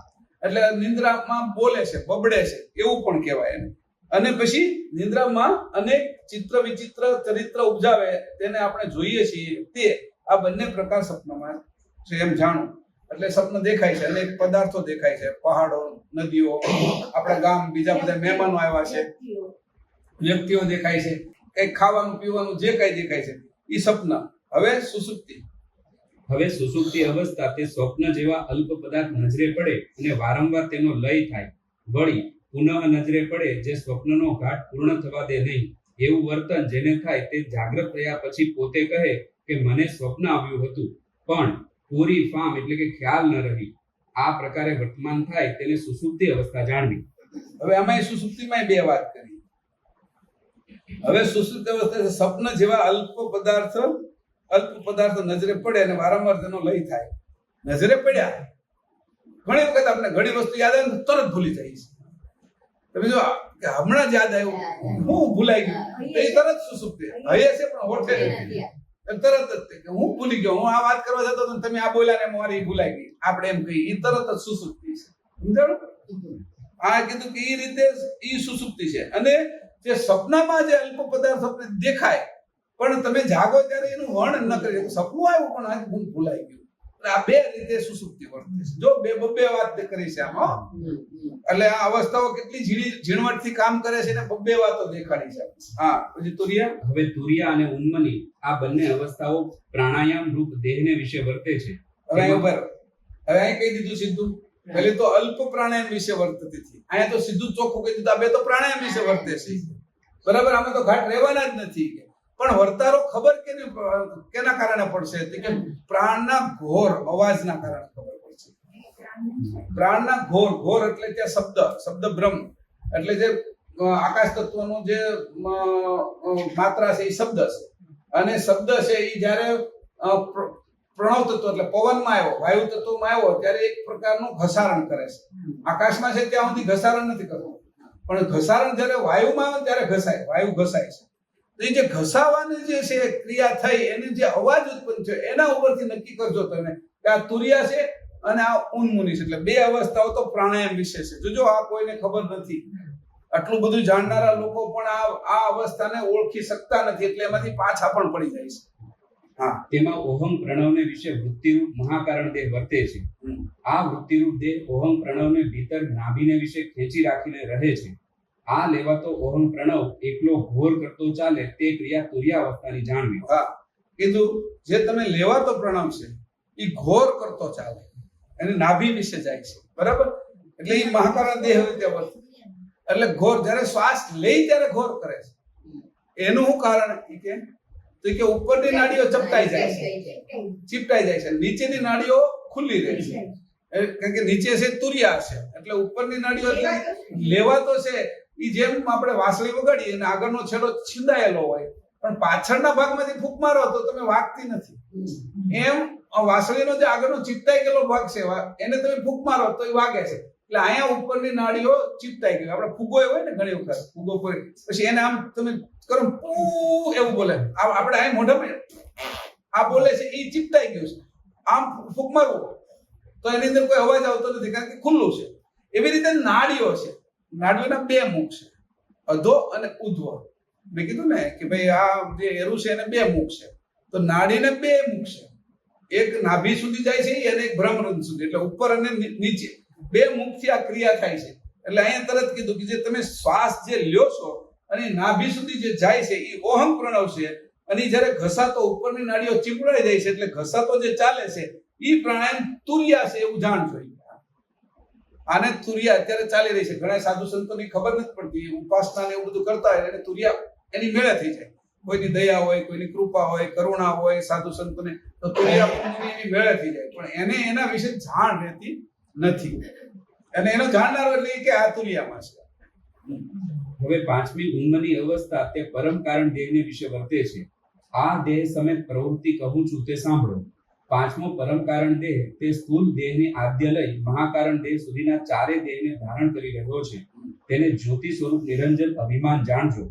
એટલે નિંદ્રામાં બોલે છે, બબડે છે એવું પણ કહેવાય એને. અને પછી નિંદ્રામાં અનેક ચિત્ર વિચિત્ર ચરિત્ર ઉપજાવે તેને આપણે જોઈએ છીએ તે આ બંને પ્રકાર સ્વપ્નમાં છે એમ જાણવું. એટલે સ્વપ્ન દેખાય છે, અનેક પદાર્થો દેખાય છે, પહાડો, નદીઓ, આપણા ગામ, બીજા બધા મહેમાનો આવ્યા છે, વ્યક્તિઓ દેખાય છે, કઈ ખાવાનું પીવાનું જે કઈ દેખાય છે એ સ્વપ્ન. હવે સુસુપ્તિ. હવે સુષુપ્તિ અવસ્થા તે સ્વપ્ન જેવા અલ્પ પદાર્થ નજરે પડે અને વારંવાર તેનો લય થાય, વળી પુનઃ નજરે પડે જે સ્વપ્નનો ઘાટ પૂર્ણ થવા દે નહીં એવું વર્તન જેને થાય તે જાગ્રત થયા પછી પોતે કહે કે મને સ્વપ્ન આવ્યું હતું પણ પૂરી ફામ એટલે કે ખ્યાલ ન રહી. આ પ્રકારે વર્તમાન થાય તેને સુષુપ્તિ અવસ્થા જાણવી. હવે આમાં સુષુપ્તિમાં 2 વાત કરી. હવે સુષુપ્તિ અવસ્થા સ્વપ્ન જેવા અલ્પ પદાર્થ નજરે પડે અને વારંવાર તેનો લય થાય. નજરે પડ્યા ઘણી વખત આપણે ઘણી વસ્તુ યાદ આવે ને તરત ભૂલી જાય છે. તમે જો કે હમણાં જ યાદ આવ્યું, હું ભૂલાઈ ગયું, તો એ તરત સુસુપ્તિ. હૈયે છે પણ હોઠે નથી, તરત જ કે હું ભૂલી ગયો, હું આ વાત કરવા જતો હતો તમે આ બોલ્યા ને મારી ભૂલાઈ ગઈ, આપણે એમ કહીએ, એ તરત જ સુસુપ્તિ છે. સમજાણું? આ કીધું કે એ રીતે એ સુસુપ્તિ છે. અને જે સપનામાં જે અલ્પ પદાર્થ આપણે દેખાય પણ તમે જાગો ત્યારે એનું વર્ણન ન કરી શકો. સપનું આવ્યું પણ આ હું ભૂલાઈ ગયું. આ 2 રીતે સુસુપ્તિ વર્તે છે. જો બે વાત કરી છે આમાં, એટલે આ અવસ્થાઓ કેટલી ઝીણવટથી કામ કરે છે ને 2 વાતો દેખાડી છે. હા, પછી તુરિયા. હવે તુરિયા અને ઉન્મની આ બંને અવસ્થાઓ પ્રાણાયામ રૂપ દેહને વિશે વર્તે છે. હવે અહીં કહી દીધું સીધું. પહેલે તો અલ્પ પ્રાણાયામ વિશે વર્તતી હતી, અહીંયા તો સીધું ચોખ્ખું કહી દીધું આ 2 તો પ્રાણાયામ વિશે વર્તે છે. બરાબર? આમાં તો ઘાટ રહેવાના જ નથી. પણ વર્તારો ખબર કેના કારણે પડશે? કે પ્રાણના ઘોર અવાજના કારણે ખબર પડશે. પ્રાણના ઘોર એટલે કે શબ્દ બ્રહ્મ, એટલે જે આકાશ તત્વનું જે માત્રા છે એ શબ્દ છે. અને શબ્દ છે એ જયારે પ્રણવ તત્વ એટલે પવનમાં આવ્યો, વાયુ તત્વમાં આવ્યો ત્યારે એક પ્રકારનું ઘસારણ કરે છે. આકાશમાં છે ત્યાં સુધી ઘસારણ નથી કરતું, પણ ઘસારણ જયારે વાયુમાં આવે ત્યારે ઘસાય, વાયુ ઘસાય છે. તો એ જે ઘસાવાની જે છે ક્રિયા થઈ, એની જે અવાજ ઉત્પન્ન થયો એના ઉપરથી નક્કી કરજો તમે કે આ તુરિયા છે અને આ ઉન્મુની છે. એટલે 2 અવસ્થાઓ તો પ્રાણાયામ વિશે છે. જોજો આ કોઈને ખબર નથી, આટલું બધું જાણનારા લોકો પણ આ અવસ્થાને ઓળખી શકતા નથી, એટલે એમાંથી પાછા પણ પડી જાય છે. હા, તેમાં ઓહમ પ્રણવને વિશે વૃત્તિરૂપ મહાકારણ દેહ વર્તે છે. આ વૃત્તિરૂપ દેહ ઓહમ પ્રણવને ભીતર નાભીને વિશે ખેંચી રાખીને રહે છે. આ લેવાતો ઓહમ પ્રણવ એકલો ઘોર કરતો ચાલે તે ક્રિયા તુરિયા અવસ્થાની જાણવી. હા, કીધું જે તમે લેવાતો પ્રણવ છે એ ઘોર કરતો ચાલે, એને નાભી વિશે જાય છે. બરાબર? એટલે એ મહાકારણ દેહ રીતે વર્તે. એટલે ઘોર જ્યારે શ્વાસ લઈ ત્યારે ઘોર કરે છે. એનું શું કારણ? તો કે ઉપરની નાડીઓ ચપટાઈ જાય છે, ચીપટાઈ જાય છે, નીચેની નાડીઓ ખુલ્લી રહે છે. કારણ કે નીચે છે તુરિયા છે, એટલે ઉપરની નાડીઓ લેવાતો છે એ જેમ આપણે વાંસળી વગાડીએ અને આગળનો છેડો છીંદાયેલો હોય પણ પાછળના ભાગમાંથી ફૂંક મારો તો તમે વાગતી નથી, એમ વાંસળીનો જે આગળનો ચીપટાઈ ગયેલો ભાગ છે એને તમે ફૂંક મારો તો એ વાગે છે. એટલે અહીંયા ઉપરની નાડીઓ ચીપટાઈ ગઈ. આપણે ફુગો હોય ને ઘણી વખત ફુગો કોઈ પછી એને આમ તમે કરો પૂ એવું બોલે, આપણે અહીં મોઢામાં આ બોલે છે એ ચીપટાઈ ગયું છે. આમ ફૂંક મારવું તો એની અંદર કોઈ અવાજ આવતો નથી કારણ કે ખુલ્લું છે. એવી રીતે નાડીઓ છે, નાડીઓના બે મુખ છે, અધો અને ઉધ્વ. મેં કીધું ને કે ભાઈ આ જે એરું છે એને બે મુખ છે, તો નાડીને બે મુખ છે, એક નાભી સુધી જાય છે અને એક ભ્રમરંધ્ર સુધી, એટલે ઉપર અને નીચે બે મુખથી આ ક્રિયા થાય છે. એટલે અહીંયા તરત કીધું કે જે તમે શ્વાસ જે લ્યો છો અને નાભી સુધી જે જાય છે એ ઓહમ પ્રણવ છે, અને જ્યારે ઘસાતો ઉપરની નાડીઓ ચીપડાઈ જાય છે એટલે ઘસાતો જે ચાલે છે એ પ્રાણાયામ તુરિયા છે એવું જાણજો. આને તુરિયા અત્યારે ચાલી રહી છે. ઘણા સાધુ સંતોની ખબર નથી પડતી, ઉપાસના ને એવું બધું કરતા હોય એટલે તુરિયા એની મેળે થઈ જાય. કોઈની દયા હોય, કોઈની કૃપા હોય, કરુણા હોય સાધુ સંતોને, તો તુરિયા એની મેળે થઈ જાય, પણ એને એના વિશે જાણ રહેતી નથી. અને એનો જાણનારો એટલે કે આ તુરિયામાં છે. હવે પાંચમી ઉન્મની અવસ્થા તે પરમ કારણ દેહને વિશે વર્તે છે. આ દેહ સમેત પ્રવૃત્તિ કહું છું તે સાંભળો. પાંચમો પરમ કારણ દેહ તે સ્થૂળ દેહની આદ્ય લઈ મહાકારણ દેહ સુધીના ચારે દેહને ધારણ કરી રહ્યો છે. તેને જ્યોતિ સ્વરૂપ નિરંજન અભિમાન જાણજો.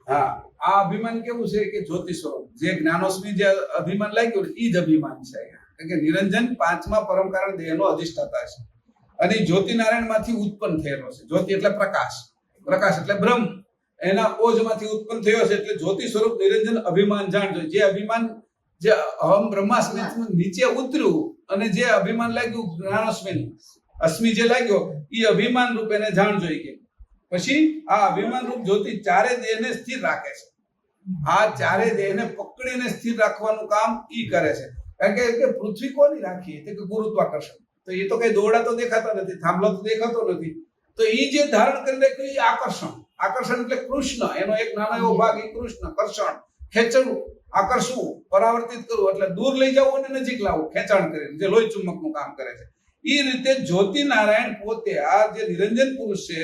આ અભિમાન કેવું છે કે જ્યોતિ સ્વરૂપ જે જ્ઞાનોસ્મી જે અભિમાન લાગ્યું એ જ અભિમાન છે. કે નિરંજન પાંચમા પરમ કારણ દેહનો અધિષ્ઠાતા છે અને જ્યોતિનારાયણ માંથી ઉત્પન્ન થયેલો છે. જ્યોતિ એટલે પ્રકાશ, પ્રકાશ એટલે બ્રહ્મ, એના ઓજમાંથી ઉત્પન્ન થયો છે. એટલે જ્યોતિ સ્વરૂપ નિરંજન અભિમાન જાણજો. જે અભિમાન જે અહમ બ્રહ્માસ્મિ નીચે ઉતર્યું અને જે અભિમાન લાગ્યું જ્ઞાનોસ્મી અસ્મિ જે લાગ્યો એ અભિમાન રૂપ એને જાણજો. કે પછી આ અભિમાન રૂપ જ્યોતિ ચારે દેહને સ્થિર રાખે છે. આ ચારે દેહને પકડીને સ્થિર રાખવાનું કામ ઈ કરે છે. કારણ કે પૃથ્વી કોની રાખી કે ગુરુત્વાકર્ષણ, તો એ તો કઈ દોરડા તો દેખાતા નથી, થાંભલો તો દેખાતો નથી, તો એ જે ધારણ કરી રાખ્યું એ આકર્ષણ. આકર્ષણ એટલે કૃષ્ણ, એનો એક નાનો એવો ભાગ એ કૃષ્ણ. કર્ષણ ખેંચવું, આકર્ષવું, પરાવર્તિત કરવું એટલે દૂર લઈ જવું અને નજીક લાવવું, ખેંચાણ કરીને જે લોહી ચુંબકનું કામ કરે છે. એ રીતે જ્યોતિ નારાયણ પોતે આ જે નિરંજન પુરુષ છે,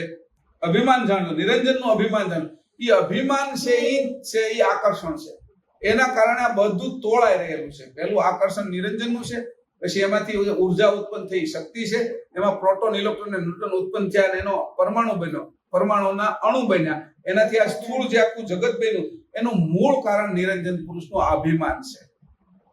અભિમાન જાણો, નિરંજનનું અભિમાન જાણો, એ અભિમાન છે એ આકર્ષણ છે. એના કારણે આ બધું તોળાઈ રહેલું છે. પહેલું આકર્ષણ નિરંજનનું છે, પછી એમાંથી ઉર્જા ઉત્પન્ન થઈ, શક્તિ છે, એમાં પ્રોટોન, ઇલેક્ટ્રોન અને ન્યુટ્રોન ઉત્પન્ન થયા અને એનો પરમાણુ બન્યો, પરમાણુના અણુ બન્યા, એનાથી આ સ્થૂળ જે આખું જગત બન્યું, એનું મૂળ કારણ નિરંજન પુરુષનું અભિમાન છે.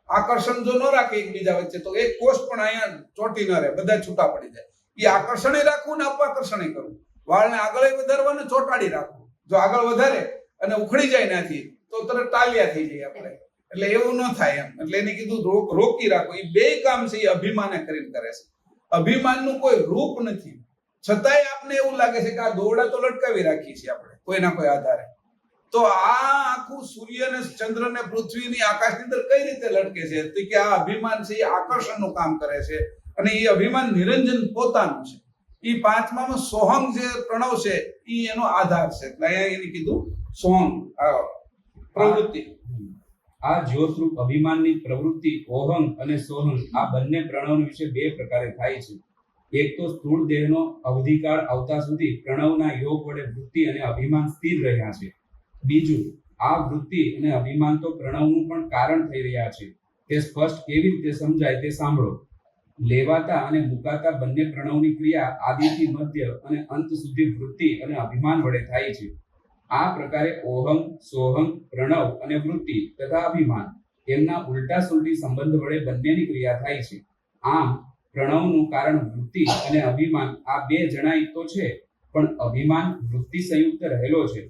આકર્ષણ જો ન રાખે એકબીજા વચ્ચે તો એક કોષ પણ અહીંયા ચોટી ન રહે, બધા છૂટા પડી જાય. એ આકર્ષણે રાખવું ને અપાકર્ષણે કરવું, વાળને આગળ વધારવા ને ચોટાડી રાખવું. જો આગળ વધારે અને ઉખડી જાય ત્યાંથી તો તરત ટાલિયા થઈ જાય આપણે, એટલે એવું ન થાય એમ. એટલે એને કીધું રોકી રાખો. એ બે કામ છે એ અભિમાને કરીને કરે છે. અભિમાનનું કોઈ રૂપ નથી, છતાંય આપને એવું લાગે છે કે આ દોરડા તો લટકાવી રાખી છે આપણે કોઈના કોઈ આધારે. તો આ આખું સૂર્ય ને ચંદ્ર ને પૃથ્વી ની આકાશની અંદર કઈ રીતે લટકે છે? તો કે આ અભિમાન છે એ આકર્ષણનું કામ કરે છે અને એ અભિમાન નિરંજન પોતાનું છે. એ પાંચમામાં સોહમ જે પ્રણવ છે એ એનો આધાર છે. એટલે અહીંયા એને કીધું સોહમ પ્રવૃત્તિ. આ જ્યોતરૂપ અભિમાનની પ્રવૃત્તિ ઓહમ અને સોહમ આ બંને પ્રણવ વિશે બે પ્રકારે થાય છે. એક તો સ્થૂળ દેહનો અવધિકાળ આવતા સુધી પ્રણવના યોગ વડે વૃત્તિ અને અભિમાન સ્થિર રહ્યા છે. બીજું, આ વૃત્તિ અને અભિમાન તો પ્રણવનું પણ કારણ થઈ રહ્યા છે. તે સ્પષ્ટ કેવી રીતે સમજાય તે સાંભળો. લેવાતા અને મુકાતા બંને પ્રણવની ક્રિયા આદિથી મધ્ય અને અંત સુધી વૃત્તિ અને અભિમાન વડે થાય છે. આ પ્રકારે ઓહમ, સોહમ, પ્રણવ અને વૃત્તિ તથા અભિમાન એમના ઉલટા સુલટી સંબંધ વડે બંનેની ક્રિયા થાય છે. આમ પ્રણવનું કારણ વૃત્તિ અને અભિમાન આ બે જણાય તો છે, પણ અભિમાન વૃત્તિ સંયુક્ત રહેલો છે.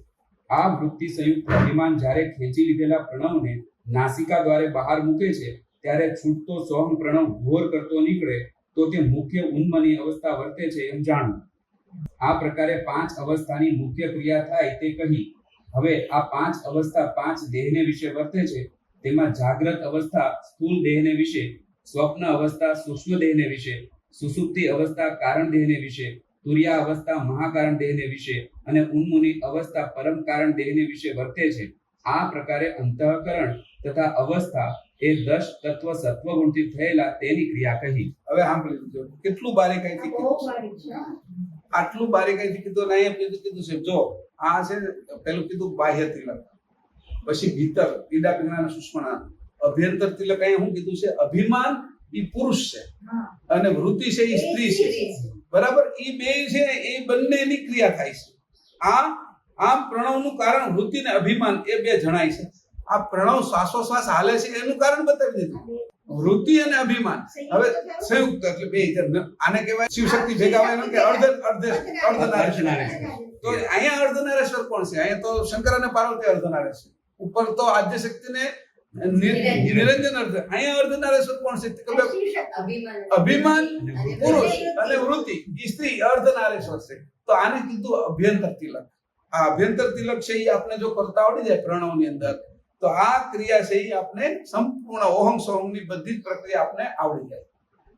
આ વૃત્તિ સંયુક્ત અભિમાન જ્યારે ખેંચી લીધેલા પ્રણવને નાસિકા દ્વારે બહાર મૂકે છે, ત્યારે છૂટતો સોહમ પ્રણવ ઘોર કરતો નીકળે તો તે મુખ્ય ઉન્મની અવસ્થા વર્તે છે એમ જાણવું. આ પ્રકારે પાંચ અવસ્થાની મુખ્ય ક્રિયા થાય તે કહી. હવે આ પાંચ અવસ્થા પાંચ દેહને વિશે વર્તે છે. તેમાં જાગ્રત અવસ્થા સ્થૂળ દેહને વિશે, સ્વપ્ન અવસ્થા સૂક્ષ્મ દેહને વિશે, સુષુપ્તિ અવસ્થા કારણ દેહને વિશે, તુર્યા અવસ્થા મહાકારણ દેહને વિશે અને ઉન્મુની અવસ્થા પરમ કારણ દેહને વિશે વર્તે છે. આ પ્રકારે અંતઃકરણ તથા અવસ્થા એ 10 તત્વ સત્વગુણથી થયેલા તેની ક્રિયા કહી. હવે સાંભળી લીધું કેટલું બારીકાઈથી કીધું છે. આટલું બારીકાઈથી કીધું ને અહીંયા કીધું છે. જો આ છે પેલું કીધું બાહ્ય તિલક, પછી ભીતર પીડા પિંગળાના સુષ્મણા, અભ્યંતર તિલક અહીંયા શું કીધું છે? અભિમાન એ પુરુષ છે હા. અને વૃત્તિ છે એ સ્ત્રી છે. બરાબર, એ બે છે એ બંનેની ક્રિયા થાય છે. આમ પ્રણવનું કારણ વૃત્તિ અને અભિમાન એ બે જણાય છે. આ પ્રણવ શ્વાસોશ્વાસ હાલે છે એનું કારણ બતાવી દીધું, વૃત્તિ અને અભિમાન. હવે સંયુક્ત એટલે બે, આને કહેવાય શિવશક્તિ ભેગા હોય કે અર્ધનારેશ્વર. તો અહીંયા અર્ધનારેશ્વર કોણ છે? અહીંયા તો શંકર અને પાર્વતી અર્ધનારેશ્વર, ઉપર તો આદ્યશક્તિ ને નિરંજન અર્ધ. અહીંયા અર્ધનારેશ્વર કોણ છે? અભિમાન પુરુષ અને વૃત્તિ સ્ત્રી, અર્ધનારેશ્વર છે. તો આને કીધું અભ્યંતર તિલક. આ અભ્યંતર તિલક છે એ આપણે જો કરતા આવડી જાય પ્રણવની અંદર, તો આ ક્રિયા છે એ આપણે સંપૂર્ણ ઓહમ સોહમની બધી જ પ્રક્રિયા આપણે આવડી જાય.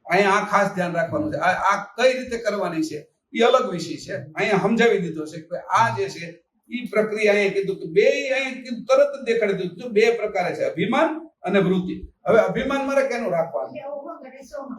અહીંયા આ ખાસ ધ્યાન રાખવાનું છે. આ કઈ રીતે કરવાની છે એ અલગ વિષય છે. અહીંયા સમજાવી દીધો છે કે આ જે છે એ પ્રક્રિયા અહીંયા કીધું કે બે અહીંયા કીધું તરત જ દેખાડી દીધું બે પ્રકારે છે, અભિમાન અને વૃત્તિ. હવે અભિમાન મારે કેનું રાખવાનું?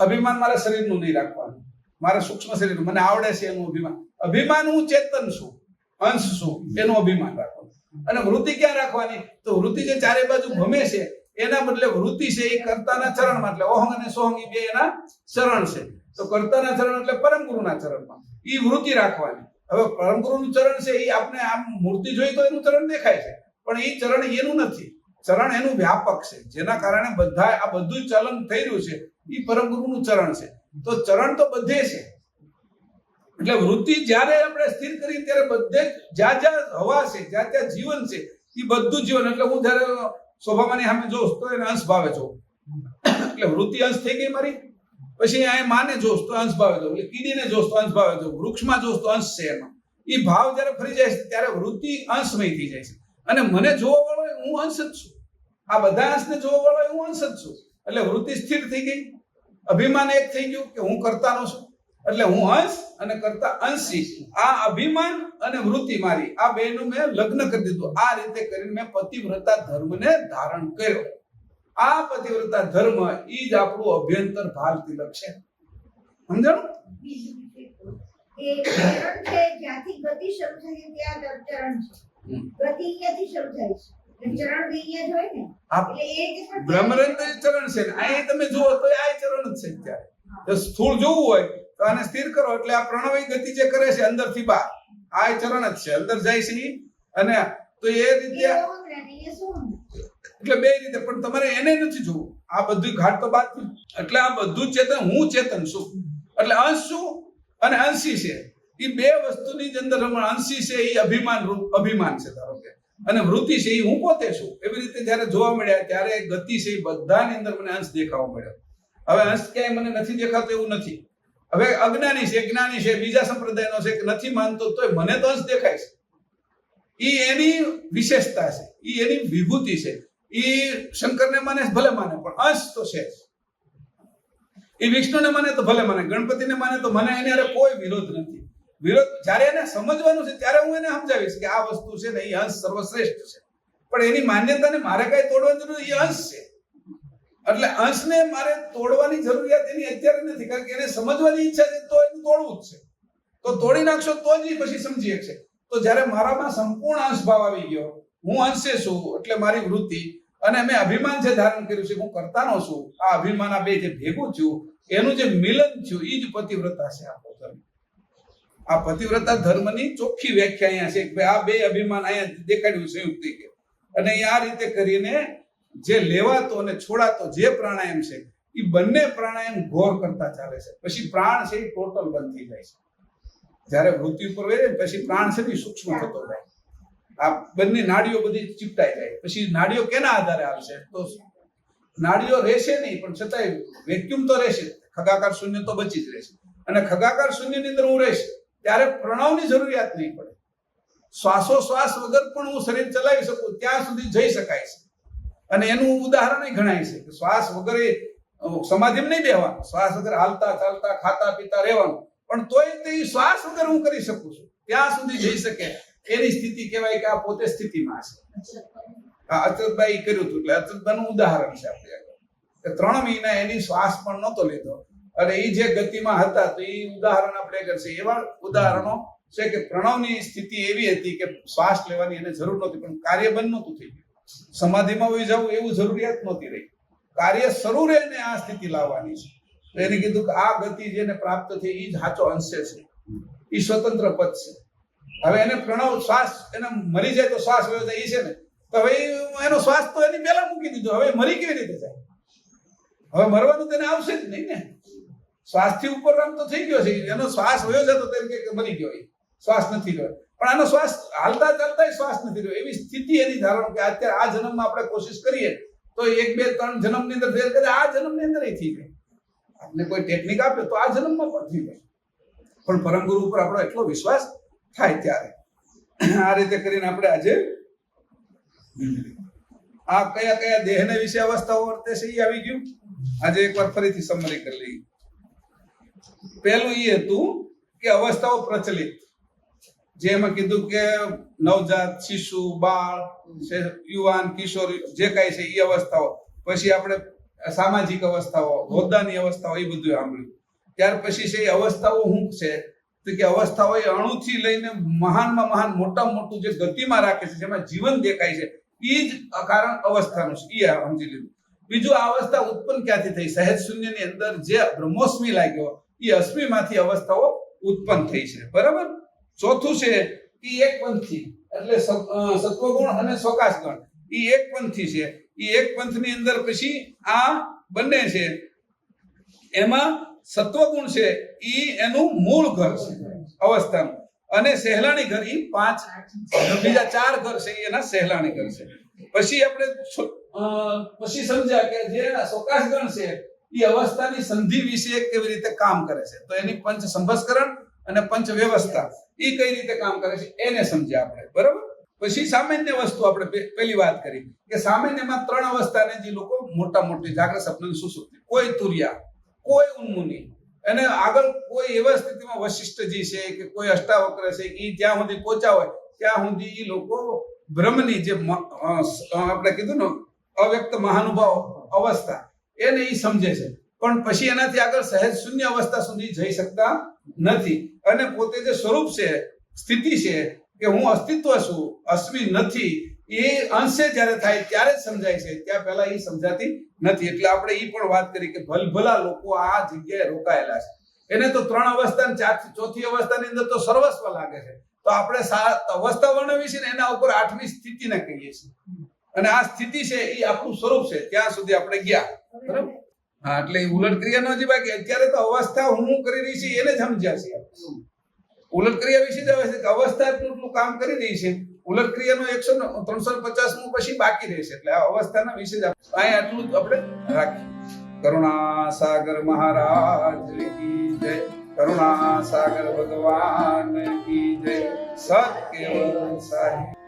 અભિમાન મારે શરીરનું નહીં રાખવાનું, મારે સૂક્ષ્મ શરીર મને આવડે છે એનું અભિમાન. અભિમાન હું ચેતન છું, અંશ છું, એનું અભિમાન રાખવાનું. અને વૃત્તિ ક્યાં રાખવાની? તો વૃત્તિ જે ચારે બાજુ ભમે છે એના બદલે વૃત્તિ છે એ કર્તાના ચરણમાં, એટલે ઓહંગ અને સોહંગ એ બે એના ચરણ છે. તો કર્તાના ચરણ એટલે પરમ ગુરુના ચરણમાં એ વૃત્તિ રાખવાની. હવે પરમ ગુરુનું ચરણ છે એ આપણે આમ મૂર્તિ જોઈ તો એનું ચરણ દેખાય છે, પણ એ ચરણ એનું નથી. ચરણ એનું વ્યાપક છે, જેના કારણે બધા આ બધું ચલન થઈ રહ્યું છે એ પરમ ગુરુનું ચરણ છે. તો ચરણ તો બધે છે. એટલે વૃત્તિ જ્યારે આપણે સ્થિર કરી ત્યારે બધે જ્યાં જ્યાં હવા છે, જ્યાં ત્યાં જીવન છે એ બધું જીવન. એટલે હું જયારે શોભામાની સામે જોઉં તો એને અંશ ભાવે જોઉં, એટલે વૃત્તિ અંશ થઈ ગઈ મારી. પછી આ માને જોશ તો અંશ ભાવે જોઉં, એટલે કીડીને જોશ તો અંશ ભાવે જોઉં, વૃક્ષમાં જોશ તો અંશ છે એમાં. એ ભાવ જયારે ફરી જાય છે ત્યારે વૃત્તિ અંશમય થઈ જાય છે. અને મને જોવા વાળો હું અંશ જ છું, આ બધા અંશને જોવા વાળો હું અંશ જ છું. એટલે વૃત્તિ સ્થિર થઈ ગઈ, અભિમાન એક થઈ ગયું કે હું કર્તાનો છું, એટલે હું અંશ અને કરતા અંશી. આ અભિમાન અને વૃત્તિ મારી આ બેનું મેં લગ્ન કરી દીધું. આ રીતે કરીને મેં પતિવ્રતા ધર્મને ધારણ કર્યો. આ પતિવ્રતા ધર્મ ઈ જ આપણું અભ્યંતર ભાલ તિલક છે. સમજાણું? એ ચરણ છે, જ્યાંથી ગતિ શરૂ થઈ ત્યાં ચરણ છે. ગતિ અહીંયાથી શરૂ થાય છે, ચરણ બી અહીંયા જ હોય ને. એટલે એ જે બ્રહ્મરંધ્ર ચરણ છે ને, અહીં તમે જુઓ તો આ ચરણ જ છે. ત્યારે જો સ્થૂળ જોવું હોય તો આને સ્થિર કરો, એટલે આ પ્રણવી ગતિ જે કરે છે અંદરથી બહાર, આ ચરણ જ છે, અંદર જાય છે ઈ. અને તો એ રીતે એટલે બે રીતે, પણ તમારે એને નથી જોવું. આ બધું ઘાટ તો બાદ. એટલે આ બધું ચેતન, હું ચેતન છું, એટલે અંશ છું અને અંશી છે. એ બે વસ્તુની જ અંદર અંશી છે એ અભિમાન છે ધારો કે, અને વૃત્તિ છે એ હું પોતે છું. એવી રીતે જયારે જોવા મળ્યા ત્યારે ગતિ છે એ બધાની અંદર મને અંશ દેખાવા મળ્યો. હવે અંશ ક્યાંય મને નથી દેખાતો એવું નથી. હવે અજ્ઞાની છે, જ્ઞાની છે, બીજા સંપ્રદાયનો છે કે નથી માનતો તોય મને તો અંશ દેખાય છે. ઈ એની વિશેષતા છે, ઈ એની વિભૂતિ છે. ઈ શંકરને માને ભલે માને, પણ અંશ તો છે. ઈ વિષ્ણુને માને તો ભલે માને, ગણપતિને માને તો મને એને કોઈ વિરોધ નથી. વિરોધ જ્યારે એને સમજવાનું છે ત્યારે હું એને સમજાવીશ કે આ વસ્તુ છે ને એ અંશ સર્વશ્રેષ્ઠ છે. પણ એની માન્યતાને મારે કઈ તોડવાની જરૂર, એ અંશ છે. એટલે અંશને મારે તોડવાની જરૂરિયાત એની અત્યારે નથી, કારણ કે એને સમજવાની ઈચ્છા છે તો એનું તોડવું જ છે. તો તોડી નાખશો તો જ પછી સમજી શકશે. તો જ્યારે મારામાં સંપૂર્ણ અંશ ભાવ આવી ગયો, હું અંશે છું, એટલે મારી વૃત્તિ અને મેં અભિમાન જે ધારણ કર્યું છે હું કરતાનો છું, આ અભિમાન આ બે જે ભેગું થયું એનું જે મિલન થયું એ જ પતિવ્રતા છે. આપણો ધર્મ આ પતિવ્રતા ધર્મની ચોખ્ખી વ્યાખ્યા અહીંયા છે કે આ બે અભિમાન અહીંયા દેખાડ્યું સંયુક્ત કે, અને આ રીતે કરીને જે લેવાતો અને છોડાતો જે પ્રાણાયામ છે એ બંને પ્રાણાયામ ઘોર કરતા ચાલે છે. પછી પ્રાણ છે એ ટોટલ બંધ થઈ જાય છે. જયારે વૃત્તિ ઉપર વહે પછી પ્રાણ છે એ સૂક્ષ્મ થતો જાય. આ બંને નાડીઓ બધી ચીપટાઈ જાય. પછી નાડીઓ કેના આધારે આવશે? તો નાડીઓ રહેશે નહીં, પણ છતાંય વેક્યુમ તો રહેશે, ખગાકાર શૂન્ય તો બચી જ રહેશે. અને ખગાકાર શૂન્યની અંદર હું રહીશ ત્યારે પ્રણવની જરૂરિયાત નહીં પડે. શ્વાસોશ્વાસ વગર પણ હું શરીર ચલાવી શકું ત્યાં સુધી જઈ શકાય છે. અને એનું ઉદાહરણ ગણાય છે કે શ્વાસ વગર સમાધિમાં નહીં બેહવાનું, શ્વાસ વગર હાલતા ચાલતા ખાતા પીતા રહેવાનું, પણ તોય તે શ્વાસ વગર હું કરી શકું છું ત્યાં સુધી જઈ શકે. એની સ્થિતિ કહેવાય કે આ પોતે સ્થિતિમાં છે. આ અચરતભાઈ કર્યું હતું, એટલે અચરતભાઈનું ઉદાહરણ છે આપણે. 3 મહિના એની શ્વાસ પણ નહોતો લીધો અને એ જે ગતિમાં હતા, તો એ ઉદાહરણ આપણે કરશે. એવા ઉદાહરણો છે કે પ્રણવની સ્થિતિ એવી હતી કે શ્વાસ લેવાની એને જરૂર નહોતી, પણ કાર્ય બંધ નહોતું થઈ ગયું. સમાધિમાં વહી જવું એવું જરૂરિયાત નહોતી રહી. કાર્ય શરૂ રહે ને આ સ્થિતિ લાવવાની છે. તો એને કીધું કે આ ગતિ જેને પ્રાપ્ત થઈ એ જ સાચો અંશે છે, એ સ્વતંત્ર પદ છે. હવે એને પ્રણવ શ્વાસ, એને મરી જાય તો શ્વાસ વયો જાય, એ છે ને, તો હવે એનો શ્વાસ તો એની પહેલા મૂકી દીધો, હવે મરી કેવી રીતે જાય? હવે મરવાનું તેને આવશે જ નહીં ને. શ્વાસથી ઉપર આમ તો થઈ ગયો છે, એનો શ્વાસ વયો જતો તેમ કે મરી ગયો, શ્વાસ નથી રહ્યો. પણ આનો શ્વાસ હાલતા ચાલતા શ્વાસ નથી રહ્યો, એવી સ્થિતિ એની ધારણ કે અત્યારે આ જન્મમાં આપણે કોશિશ કરીએ તો 1 2 3 જન્મની અંદર ફેર કરે, આ જન્મની અંદર થઈ જાય. આપણે કોઈ ટેકનિક આપે તો આ જન્મમાં પણ થઈ જાય, પણ પરમ ગુરુ ઉપર આપણો એટલો વિશ્વાસ થાય ત્યારે. આ રીતે કરીને આપણે આજે આ કયા કયા દેહને વિશે અવસ્થાઓ વર્તે છે એ આવી ગયું. આજે એકવાર ફરીથી સમરી કરી લઈએ. પહેલું એ હતું કે અવસ્થાઓ પ્રચલિત, જેમાં કીધું કે નવજાત, શિશુ, બાળ, યુવાન, કિશોર, જે કાંઈ છે એ અવસ્થાઓ. પછી આપણે સામાજિક અવસ્થાઓ, હોદ્દાની અવસ્થાઓ, એ બધું સાંભળ્યું. ત્યાર પછી છે એ અવસ્થાઓ શું છે, તો કે અવસ્થાઓ એ અણુથી લઈને મહાનમાં મહાન, મોટામાં મોટું જે ગતિમાં રાખે છે, જેમાં જીવન દેખાય છે, એ જ કારણ અવસ્થાનું છે, એ સમજી લીધું. બીજું, આ અવસ્થા ઉત્પન્ન ક્યાંથી થઈ? સહેજ શૂન્યની અંદર જે બ્રહ્મોસ્મી લાગ્યો, એ અસ્મીમાંથી અવસ્થાઓ ઉત્પન્ન થઈ છે. બરાબર. ચોથું છે એ એક પંથથી, એટલે સત્વગુણ અને સ્વકાશ ગણ, એ એક પંથથી છે. એ એક પંથની અંદર પછી આ બંને છે, એમાં સત્વગુણ છે એ એનું મૂળ ઘર છે અવસ્થાનું, અને સહેલાણી ઘર એ 5, બીજા 4 ઘર છે એના સહેલાણી ઘર છે. પછી આપણે પછી સમજ્યા કે જે સ્વકાશ ગણ છે એ અવસ્થાની સંધિ વિશે કેવી રીતે કામ કરે છે, તો એની પંચ સંભસ્કરણ અને પંચ વ્યવસ્થા એ કઈ રીતે કામ કરે છે એને સમજ્યા આપણે. બરાબર. પછી સામાન્ય વસ્તુ આપણે પેલી વાત કરી કે સામાન્યમાં 3 અવસ્થાને જે લોકો મોટા મોટી જાગ્રત, સ્વપ્ન, સુષુપ્તિ, કોઈ તુર્યા, કોઈ ઉન્મુની, અને આગળ કોઈ એવા સ્થિતિમાં વશિષ્ઠજી છે કે કોઈ અષ્ટાવક્ર છે, એ જ્યાં સુધી પહોંચ્યા હોય ત્યાં સુધી એ લોકો બ્રહ્મની જે આપણે કીધું ને અવ્યક્ત મહાનુભાવ અવસ્થા, એને એ સમજે છે. પણ પછી એનાથી આગળ સહેજ શૂન્ય અવસ્થા સુધી જઈ શકતા નથી, અને પોતે જે સ્વરૂપ છે, સ્થિતિ છે કે હું અસ્તિત્વ છું, અસ્મી નથી, એ અંશે જ્યારે થાય ત્યારે જ સમજાય છે, ત્યાં પહેલા એ સમજાતી નથી. એટલે આપણે એ પણ વાત કરી કે ભલભલા લોકો આ જગ્યાએ રોકાયેલા છે. એને તો 3 અવસ્થા, ચોથી અવસ્થાની અંદર તો સર્વસ્વ લાગે છે, તો આપણે 7 અવસ્થા વર્ણવી છે ને એના ઉપર 8મી સ્થિતિને કહીએ છીએ, અને આ સ્થિતિ છે એ આપણું સ્વરૂપ છે, ત્યાં સુધી આપણે ગયા. બરાબર. હા, એટલે ઉલટ ક્રિયા નો જે બાકી, અત્યારે તો અવસ્થા હું કરી રહી છે એને જ સમજ્યા છે. ઉલટ ક્રિયા વિશે જ આવે છે કે અવસ્થા એટલું કામ કરી રહી છે, ઉલટ ક્રિયાનો 350 પછી બાકી રહેશે. એટલે આ અવસ્થાના વિશે જ અહીંયા આટલું જ આપણે રાખીએ. કરુણા સાગર મહારાજ કી જય, કરુણા સાગર ભગવાન કી જય, સત કેવલ સાહેબ.